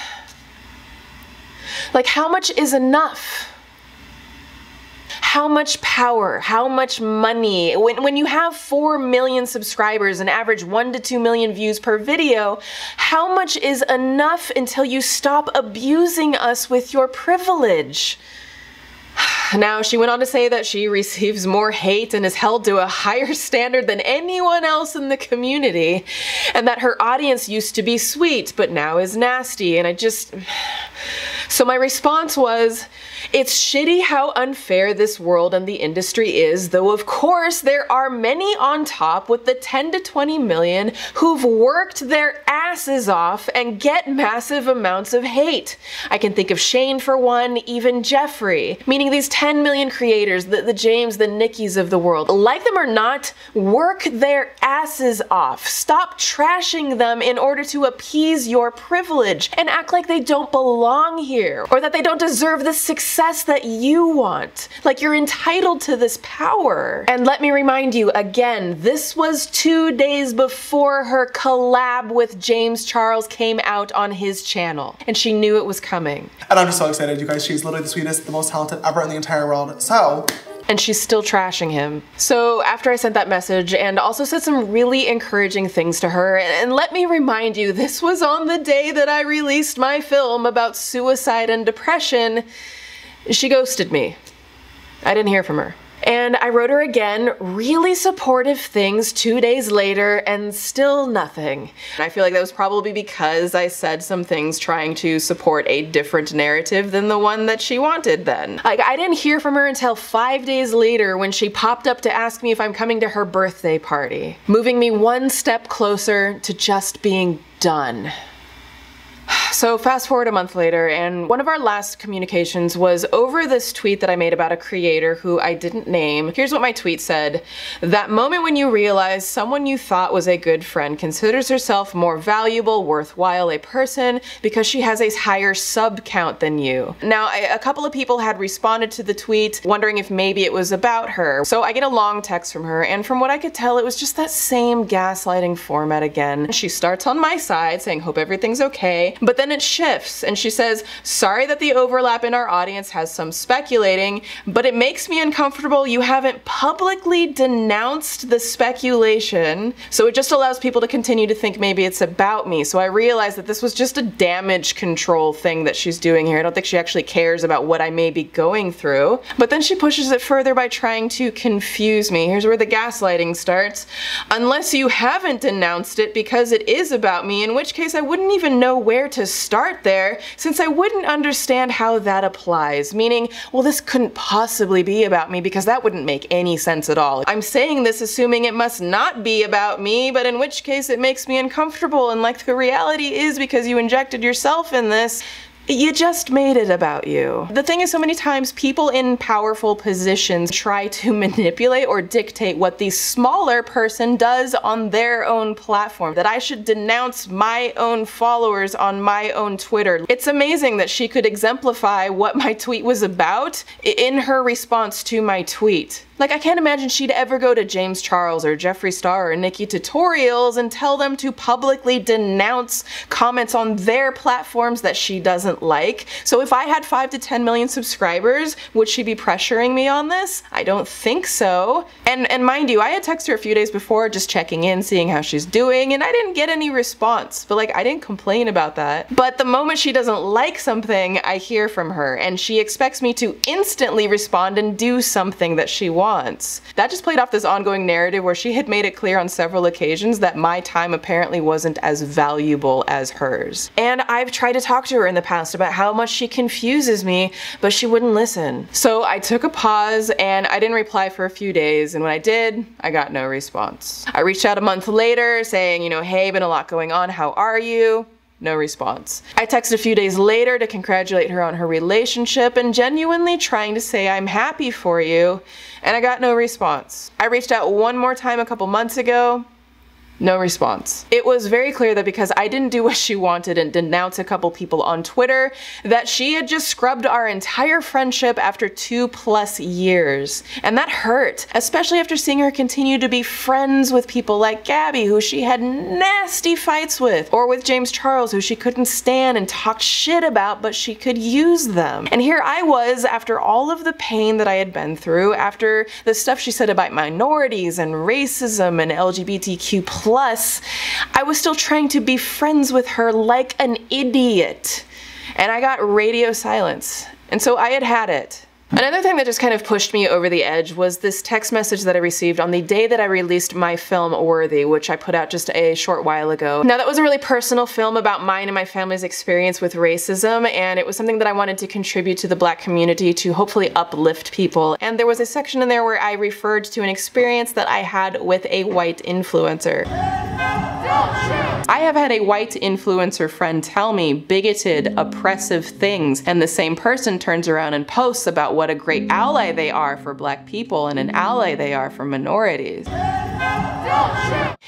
Like, how much is enough? How much power? How much money? When you have 4 million subscribers and average 1 to 2 million views per video, how much is enough until you stop abusing us with your privilege? Now, she went on to say that she receives more hate and is held to a higher standard than anyone else in the community, and that her audience used to be sweet, but now is nasty, and So my response was, it's shitty how unfair this world and the industry is, though of course there are many on top with the 10 to 20 million who've worked their asses off and get massive amounts of hate. I can think of Shane for one, even Jeffree, meaning these 10 million creators, the James, the Nickies of the world. Like them or not, work their asses off. Stop trashing them in order to appease your privilege and act like they don't belong here, or that they don't deserve the success that you want. Like, you're entitled to this power. And let me remind you again, this was 2 days before her collab with James Charles came out on his channel, and she knew it was coming. And I'm just so excited, you guys. She's literally the sweetest, the most talented ever in the entire world. So, and she's still trashing him. So after I sent that message and also said some really encouraging things to her, and let me remind you, this was on the day that I released my film about suicide and depression, she ghosted me. I didn't hear from her. And I wrote her again, really supportive things 2 days later, and still nothing. And I feel like that was probably because I said some things trying to support a different narrative than the one that she wanted then. Like, I didn't hear from her until 5 days later when she popped up to ask me if I'm coming to her birthday party, moving me one step closer to just being done. So fast forward a month later, and one of our last communications was over this tweet that I made about a creator who I didn't name. Here's what my tweet said. That moment when you realize someone you thought was a good friend considers herself more valuable, worthwhile a person because she has a higher sub count than you. Now, a couple of people had responded to the tweet wondering if maybe it was about her. So I get a long text from her, and from what I could tell, it was just that same gaslighting format again. She starts on my side saying, hope everything's okay, but then it shifts and she says, sorry that the overlap in our audience has some speculating, but it makes me uncomfortable you haven't publicly denounced the speculation, so it just allows people to continue to think maybe it's about me. So I realized that this was just a damage control thing that she's doing here. I don't think she actually cares about what I may be going through. But then she pushes it further by trying to confuse me. Here's where the gaslighting starts. Unless you haven't denounced it because it is about me, in which case I wouldn't even know where to start there, since I wouldn't understand how that applies. Meaning, well, this couldn't possibly be about me because that wouldn't make any sense at all. I'm saying this assuming it must not be about me, but in which case it makes me uncomfortable, and like the reality is because you injected yourself in this, you just made it about you. The thing is, so many times people in powerful positions try to manipulate or dictate what the smaller person does on their own platform, that I should denounce my own followers on my own Twitter. It's amazing that she could exemplify what my tweet was about in her response to my tweet. Like, I can't imagine she'd ever go to James Charles or Jeffree Star or Nikki Tutorials and tell them to publicly denounce comments on their platforms that she doesn't like. So if I had 5 to 10 million subscribers, would she be pressuring me on this? I don't think so. And mind you, I had texted her a few days before just checking in, seeing how she's doing, and I didn't get any response. But like, I didn't complain about that. But the moment she doesn't like something, I hear from her, and she expects me to instantly respond and do something that she wants. That just played off this ongoing narrative where she had made it clear on several occasions that my time apparently wasn't as valuable as hers. And I've tried to talk to her in the past about how much she confuses me, but she wouldn't listen. So I took a pause and I didn't reply for a few days, and when I did, I got no response. I reached out a month later saying, you know, hey, been a lot going on, how are you? No response. I texted a few days later to congratulate her on her relationship and genuinely trying to say I'm happy for you, and I got no response. I reached out one more time a couple months ago. No response. It was very clear that because I didn't do what she wanted and denounce a couple people on Twitter, that she had just scrubbed our entire friendship after 2+ years. And that hurt, especially after seeing her continue to be friends with people like Gabby, who she had nasty fights with, or with James Charles, who she couldn't stand and talk shit about, but she could use them. And here I was, after all of the pain that I had been through, after the stuff she said about minorities and racism and LGBTQ+, I was still trying to be friends with her like an idiot. And I got radio silence. And so I had had it. Another thing that just kind of pushed me over the edge was this text message that I received on the day that I released my film Worthy, which I put out just a short while ago. Now, that was a really personal film about mine and my family's experience with racism, and it was something that I wanted to contribute to the Black community to hopefully uplift people. And there was a section in there where I referred to an experience that I had with a white influencer. I have had a white influencer friend tell me bigoted, oppressive things, and the same person turns around and posts about what a great ally they are for Black people and an ally they are for minorities.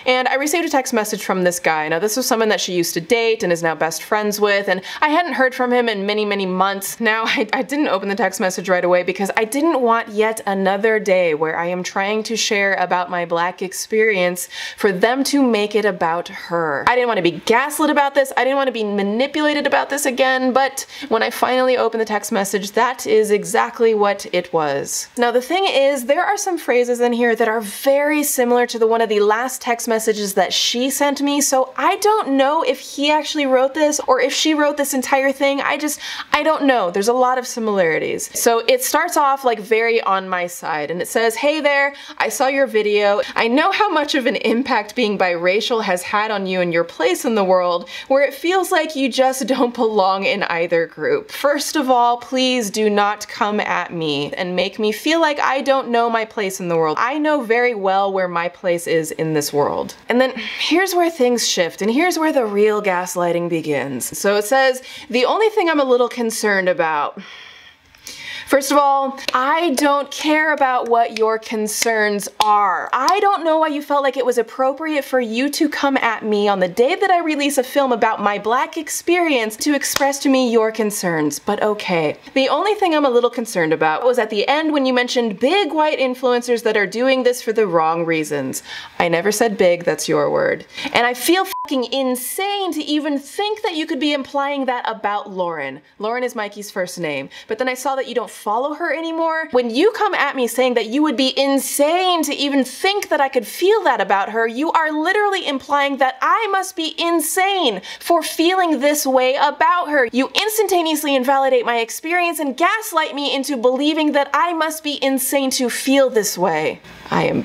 And I received a text message from this guy. Now, this was someone that she used to date and is now best friends with, and I hadn't heard from him in many, many months. Now, I didn't open the text message right away because I didn't want yet another day where I am trying to share about my Black experience for them to make it about her. I didn't want to be gaslit about this. I didn't want to be manipulated about this again, but when I finally opened the text message, that is exactly what it was. Now, the thing is, there are some phrases in here that are very similar to one of the last text messages that she sent me, so I don't know if he actually wrote this or if she wrote this entire thing. I don't know. There's a lot of similarities. So it starts off like very on my side, and it says, hey there, I saw your video. I know how much of an impact being biracial has had on you and finding your place in the world, where it feels like you just don't belong in either group. First of all, please do not come at me and make me feel like I don't know my place in the world. I know very well where my place is in this world. And then here's where things shift, and here's where the real gaslighting begins. So it says, the only thing I'm a little concerned about. First of all, I don't care about what your concerns are. I don't know why you felt like it was appropriate for you to come at me on the day that I release a film about my Black experience to express to me your concerns, but okay. The only thing I'm a little concerned about was at the end when you mentioned big white influencers that are doing this for the wrong reasons. I never said big, that's your word. And I feel fucking insane to even think that you could be implying that about Lauren. Lauren is Mykie's first name, but then I saw that you don't follow her anymore. When you come at me saying that you would be insane to even think that I could feel that about her, you are literally implying that I must be insane for feeling this way about her. You instantaneously invalidate my experience and gaslight me into believing that I must be insane to feel this way. I am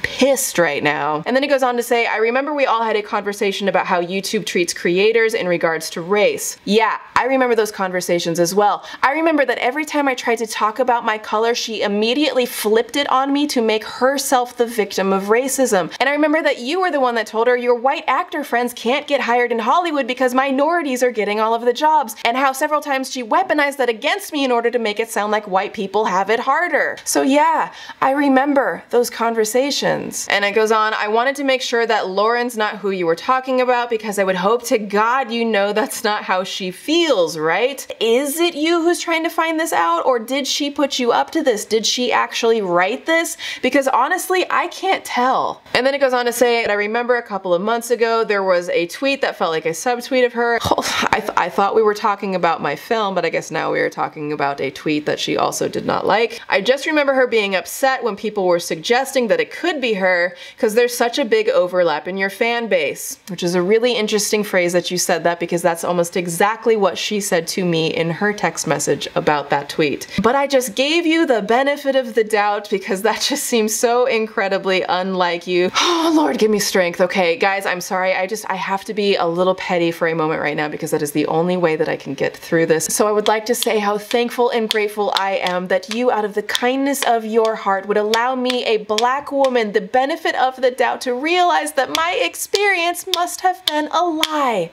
pissed right now. And then it goes on to say, I remember we all had a conversation about how YouTube treats creators in regards to race. Yeah, I remember those conversations as well. I remember that every time I tried to talk about my color, she immediately flipped it on me to make herself the victim of racism. And I remember that you were the one that told her your white actor friends can't get hired in Hollywood because minorities are getting all of the jobs, and how several times she weaponized that against me in order to make it sound like white people have it harder. So yeah, I remember those conversations. And it goes on, I wanted to make sure that Lauren's not who you were talking about because I would hope to God you know that's not how she feels, right? Is it you who's trying to find this out, or did she put you up to this? Did she actually write this? Because honestly, I can't tell. And then it goes on to say, I remember a couple of months ago there was a tweet that felt like a subtweet of her. I thought we were talking about my film, but I guess now we are talking about a tweet that she also did not like. I just remember her being upset when people were suggesting that it could be her because there's such a big overlap in your fan base, which is a really interesting phrase that you said that, because that's almost exactly what she said to me in her text message about that tweet. But I just gave you the benefit of the doubt because that just seems so incredibly unlike you. Oh Lord, give me strength. Okay guys, I'm sorry, I have to be a little petty for a moment right now because that is the only way that I can get through this. So I would like to say how thankful and grateful I am that you, out of the kindness of your heart, would allow me, a Black woman, the benefit of the doubt to realize that my experience must have been a lie.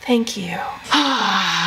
Thank you.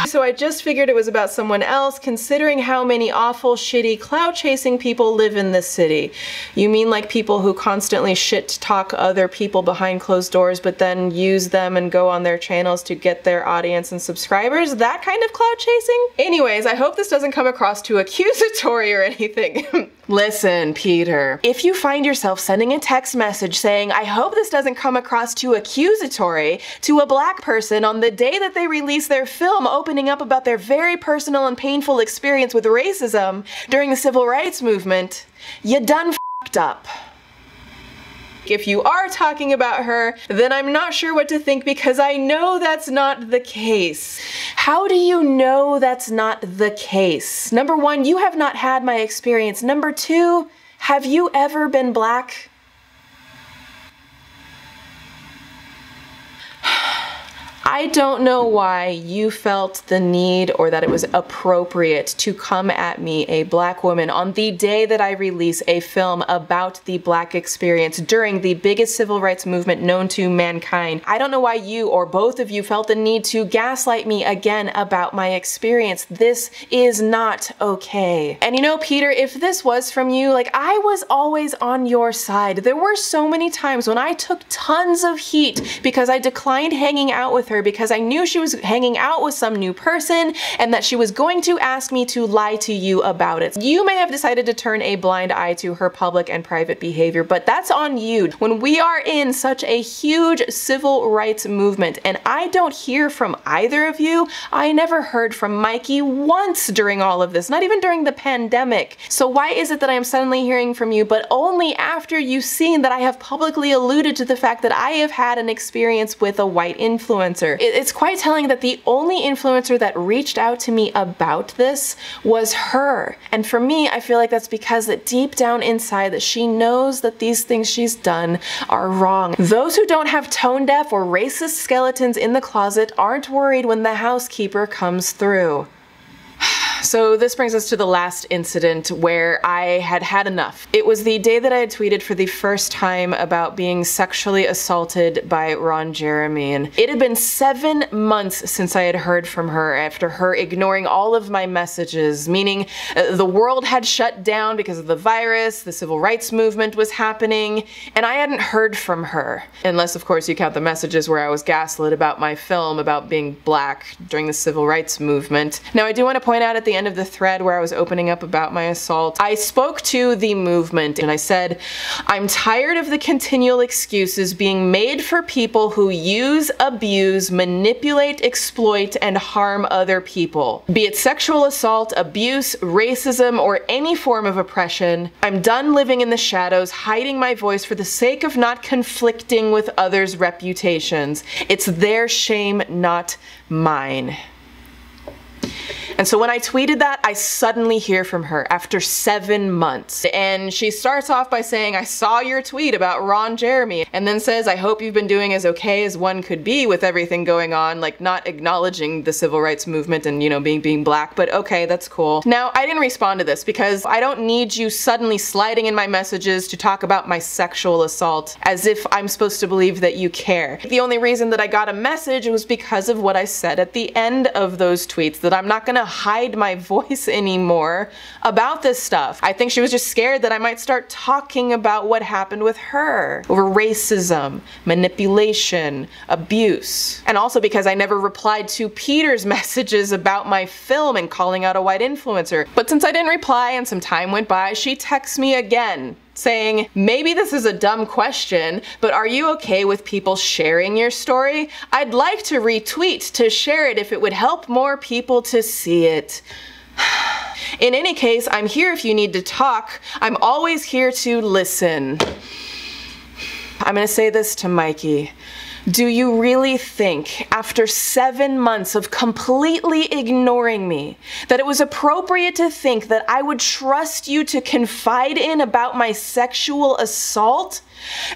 So I just figured it was about someone else, considering how many awful, shitty, clout-chasing people live in this city. You mean like people who constantly shit-talk other people behind closed doors, but then use them and go on their channels to get their audience and subscribers? That kind of clout-chasing? Anyways, I hope this doesn't come across too accusatory or anything. Listen, Peter, if you find yourself sending a text message saying, I hope this doesn't come across too accusatory, to a Black person on the day that they release their film opening up about their very personal and painful experience with racism during the civil rights movement, you done f***ed up. If you are talking about her, then I'm not sure what to think because I know that's not the case. How do you know that's not the case? Number one, you have not had my experience. Number two, have you ever been Black? I don't know why you felt the need or that it was appropriate to come at me, a Black woman, on the day that I release a film about the Black experience during the biggest civil rights movement known to mankind. I don't know why you or both of you felt the need to gaslight me again about my experience. This is not okay. And you know, Peter, if this was from you, like, I was always on your side. There were so many times when I took tons of heat because I declined hanging out with her because I knew she was hanging out with some new person and that she was going to ask me to lie to you about it. You may have decided to turn a blind eye to her public and private behavior, but that's on you. When we are in such a huge civil rights movement and I don't hear from either of you, I never heard from Mykie once during all of this, not even during the pandemic. So why is it that I am suddenly hearing from you, but only after you've seen that I have publicly alluded to the fact that I have had an experience with a white influencer? influencer. It's quite telling that the only influencer that reached out to me about this was her. And for me, I feel like that's because that deep down inside that she knows that these things she's done are wrong. Those who don't have tone deaf or racist skeletons in the closet aren't worried when the housekeeper comes through. So this brings us to the last incident where I had had enough. It was the day that I had tweeted for the first time about being sexually assaulted by Ron Jeremy, and it had been 7 months since I had heard from her after her ignoring all of my messages, meaning the world had shut down because of the virus, the civil rights movement was happening, and I hadn't heard from her. Unless, of course, you count the messages where I was gaslit about my film about being black during the civil rights movement. Now, I do want to point out at the end of the thread where I was opening up about my assault, I spoke to the movement and I said, I'm tired of the continual excuses being made for people who use, abuse, manipulate, exploit, and harm other people. Be it sexual assault, abuse, racism, or any form of oppression, I'm done living in the shadows, hiding my voice for the sake of not conflicting with others' reputations. It's their shame, not mine. And so when I tweeted that, I suddenly hear from her after 7 months. And she starts off by saying, I saw your tweet about Ron Jeremy, and then says, I hope you've been doing as okay as one could be with everything going on, like not acknowledging the civil rights movement and, you know, being black, but okay, that's cool. Now, I didn't respond to this because I don't need you suddenly sliding in my messages to talk about my sexual assault as if I'm supposed to believe that you care. The only reason that I got a message was because of what I said at the end of those tweets, that I'm not gonna hide my voice anymore about this stuff. I think she was just scared that I might start talking about what happened with her over racism, manipulation, abuse. And also because I never replied to Peter's messages about my film and calling out a white influencer. But since I didn't reply and some time went by, she texts me again, saying, maybe this is a dumb question, but are you okay with people sharing your story? I'd like to retweet to share it if it would help more people to see it. In any case, I'm here if you need to talk. I'm always here to listen. I'm gonna say this to Mykie. Do you really think, after 7 months of completely ignoring me, that it was appropriate to think that I would trust you to confide in about my sexual assault?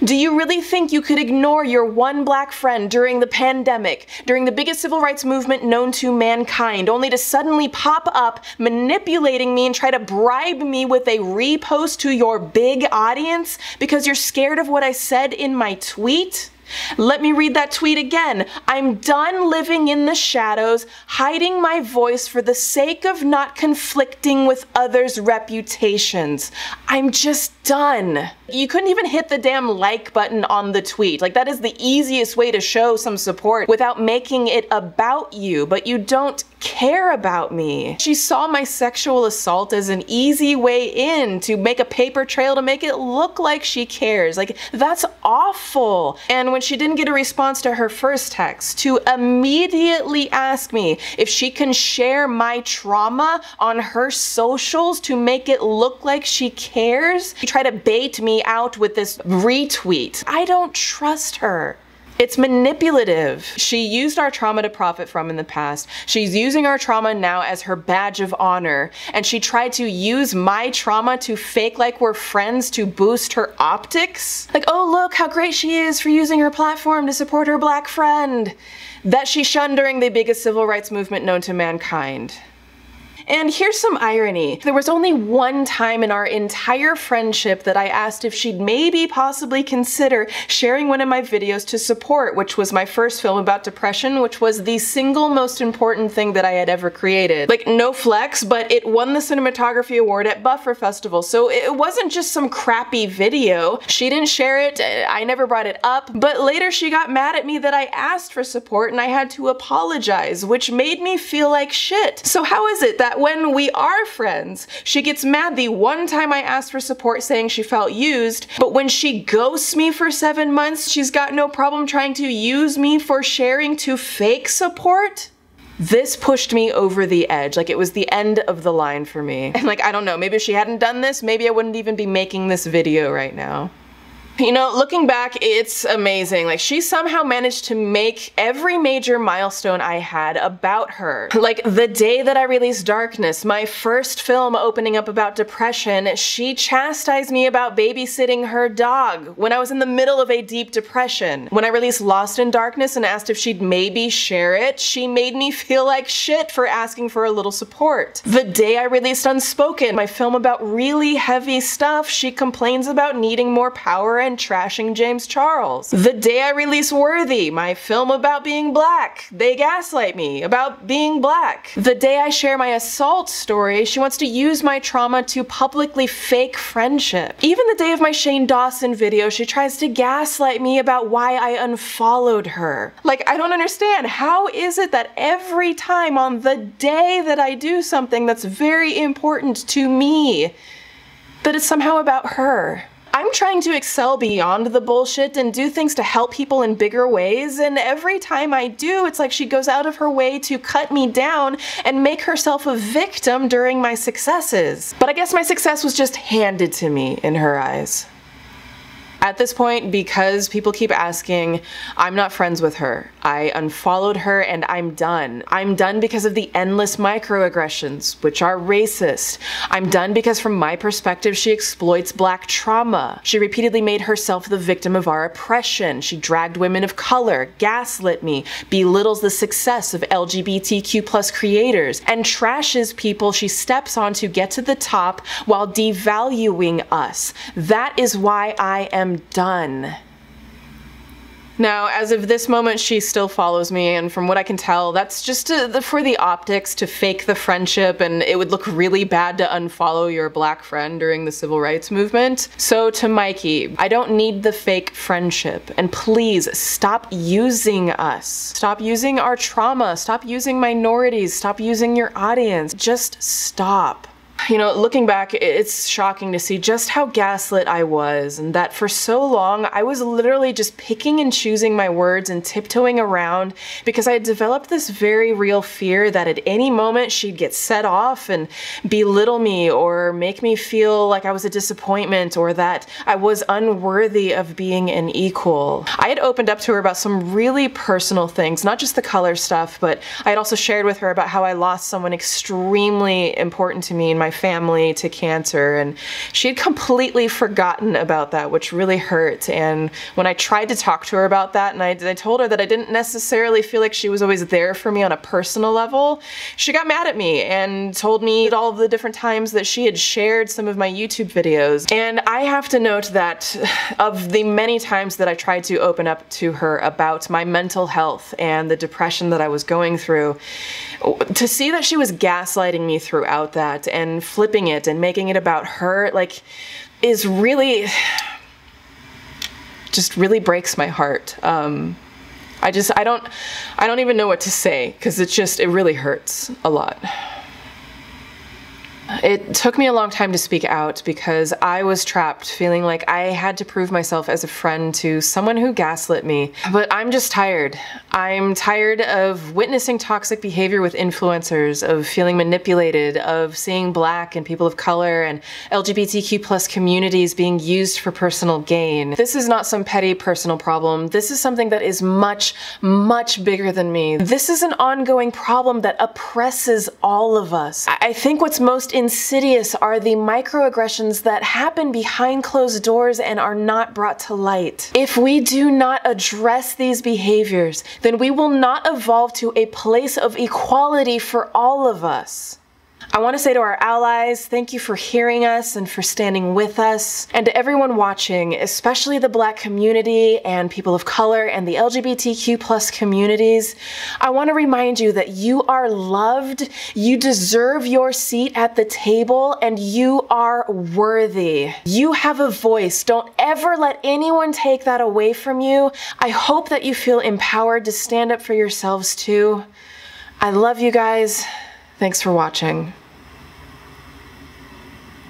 Do you really think you could ignore your one black friend during the pandemic, during the biggest civil rights movement known to mankind, only to suddenly pop up manipulating me and try to bribe me with a repost to your big audience because you're scared of what I said in my tweet? Let me read that tweet again. I'm done living in the shadows, hiding my voice for the sake of not conflicting with others' reputations. I'm just done. You couldn't even hit the damn like button on the tweet. Like, that is the easiest way to show some support without making it about you, but you don't care about me. She saw my sexual assault as an easy way in to make a paper trail to make it look like she cares. Like, that's awful. And when she didn't get a response to her first text, to immediately ask me if she can share my trauma on her socials to make it look like she cares, she tried to bait me out with this retweet. I don't trust her. It's manipulative. She used our trauma to profit from in the past. She's using our trauma now as her badge of honor. And she tried to use my trauma to fake like we're friends to boost her optics. Like, oh, look how great she is for using her platform to support her black friend that she shunned during the biggest civil rights movement known to mankind. And here's some irony. There was only one time in our entire friendship that I asked if she'd maybe possibly consider sharing one of my videos to support, which was my first film about depression, which was the single most important thing that I had ever created. Like, no flex, but it won the cinematography award at Buffer Festival, so it wasn't just some crappy video. She didn't share it, I never brought it up, but later she got mad at me that I asked for support and I had to apologize, which made me feel like shit. So how is it that when we are friends, she gets mad the one time I asked for support saying she felt used, but when she ghosts me for 7 months, she's got no problem trying to use me for sharing to fake support? This pushed me over the edge. Like, it was the end of the line for me. And like, I don't know, maybe if she hadn't done this, maybe I wouldn't even be making this video right now. You know, looking back, it's amazing. Like, she somehow managed to make every major milestone I had about her. Like, the day that I released Darkness, my first film opening up about depression, she chastised me about babysitting her dog when I was in the middle of a deep depression. When I released Lost in Darkness and asked if she'd maybe share it, she made me feel like shit for asking for a little support. The day I released Unspoken, my film about really heavy stuff, she complains about needing more power and trashing James Charles. The day I release Worthy, my film about being black, they gaslight me about being black. The day I share my assault story, she wants to use my trauma to publicly fake friendship. Even the day of my Shane Dawson video, she tries to gaslight me about why I unfollowed her. Like, I don't understand. How is it that every time on the day that I do something that's very important to me, that it's somehow about her? I'm trying to excel beyond the bullshit and do things to help people in bigger ways, and every time I do, it's like she goes out of her way to cut me down and make herself a victim during my successes. But I guess my success was just handed to me in her eyes. At this point, because people keep asking, I'm not friends with her. I unfollowed her and I'm done. I'm done because of the endless microaggressions, which are racist. I'm done because from my perspective, she exploits black trauma. She repeatedly made herself the victim of our oppression. She dragged women of color, gaslit me, belittles the success of LGBTQ+ creators, and trashes people she steps on to get to the top while devaluing us. That is why I am done. Now, as of this moment, she still follows me, and from what I can tell, that's just for the optics, to fake the friendship, and it would look really bad to unfollow your black friend during the civil rights movement. So to Mykie, I don't need the fake friendship, and please stop using us. Stop using our trauma, stop using minorities, stop using your audience. Just stop. You know, looking back, it's shocking to see just how gaslit I was, and that for so long I was literally just picking and choosing my words and tiptoeing around because I had developed this very real fear that at any moment she'd get set off and belittle me or make me feel like I was a disappointment or that I was unworthy of being an equal. I had opened up to her about some really personal things, not just the color stuff, but I had also shared with her about how I lost someone extremely important to me in my family to cancer, and she had completely forgotten about that, which really hurt. And when I tried to talk to her about that, and I told her that I didn't necessarily feel like she was always there for me on a personal level, she got mad at me and told me all of the different times that she had shared some of my YouTube videos. And I have to note that of the many times that I tried to open up to her about my mental health and the depression that I was going through, to see that she was gaslighting me throughout that and flipping it and making it about her, like, is really, just really breaks my heart. I don't even know what to say, because it really hurts a lot. It took me a long time to speak out because I was trapped feeling like I had to prove myself as a friend to someone who gaslit me. But I'm just tired. I'm tired of witnessing toxic behavior with influencers, of feeling manipulated, of seeing black and people of color and LGBTQ+ communities being used for personal gain. This is not some petty personal problem. This is something that is much, much bigger than me. This is an ongoing problem that oppresses all of us. I think what's most insidious are the microaggressions that happen behind closed doors and are not brought to light. If we do not address these behaviors, then we will not evolve to a place of equality for all of us. I want to say to our allies, thank you for hearing us and for standing with us. And to everyone watching, especially the black community and people of color and the LGBTQ+ communities, I want to remind you that you are loved, you deserve your seat at the table, and you are worthy. You have a voice. Don't ever let anyone take that away from you. I hope that you feel empowered to stand up for yourselves too. I love you guys. Thanks for watching.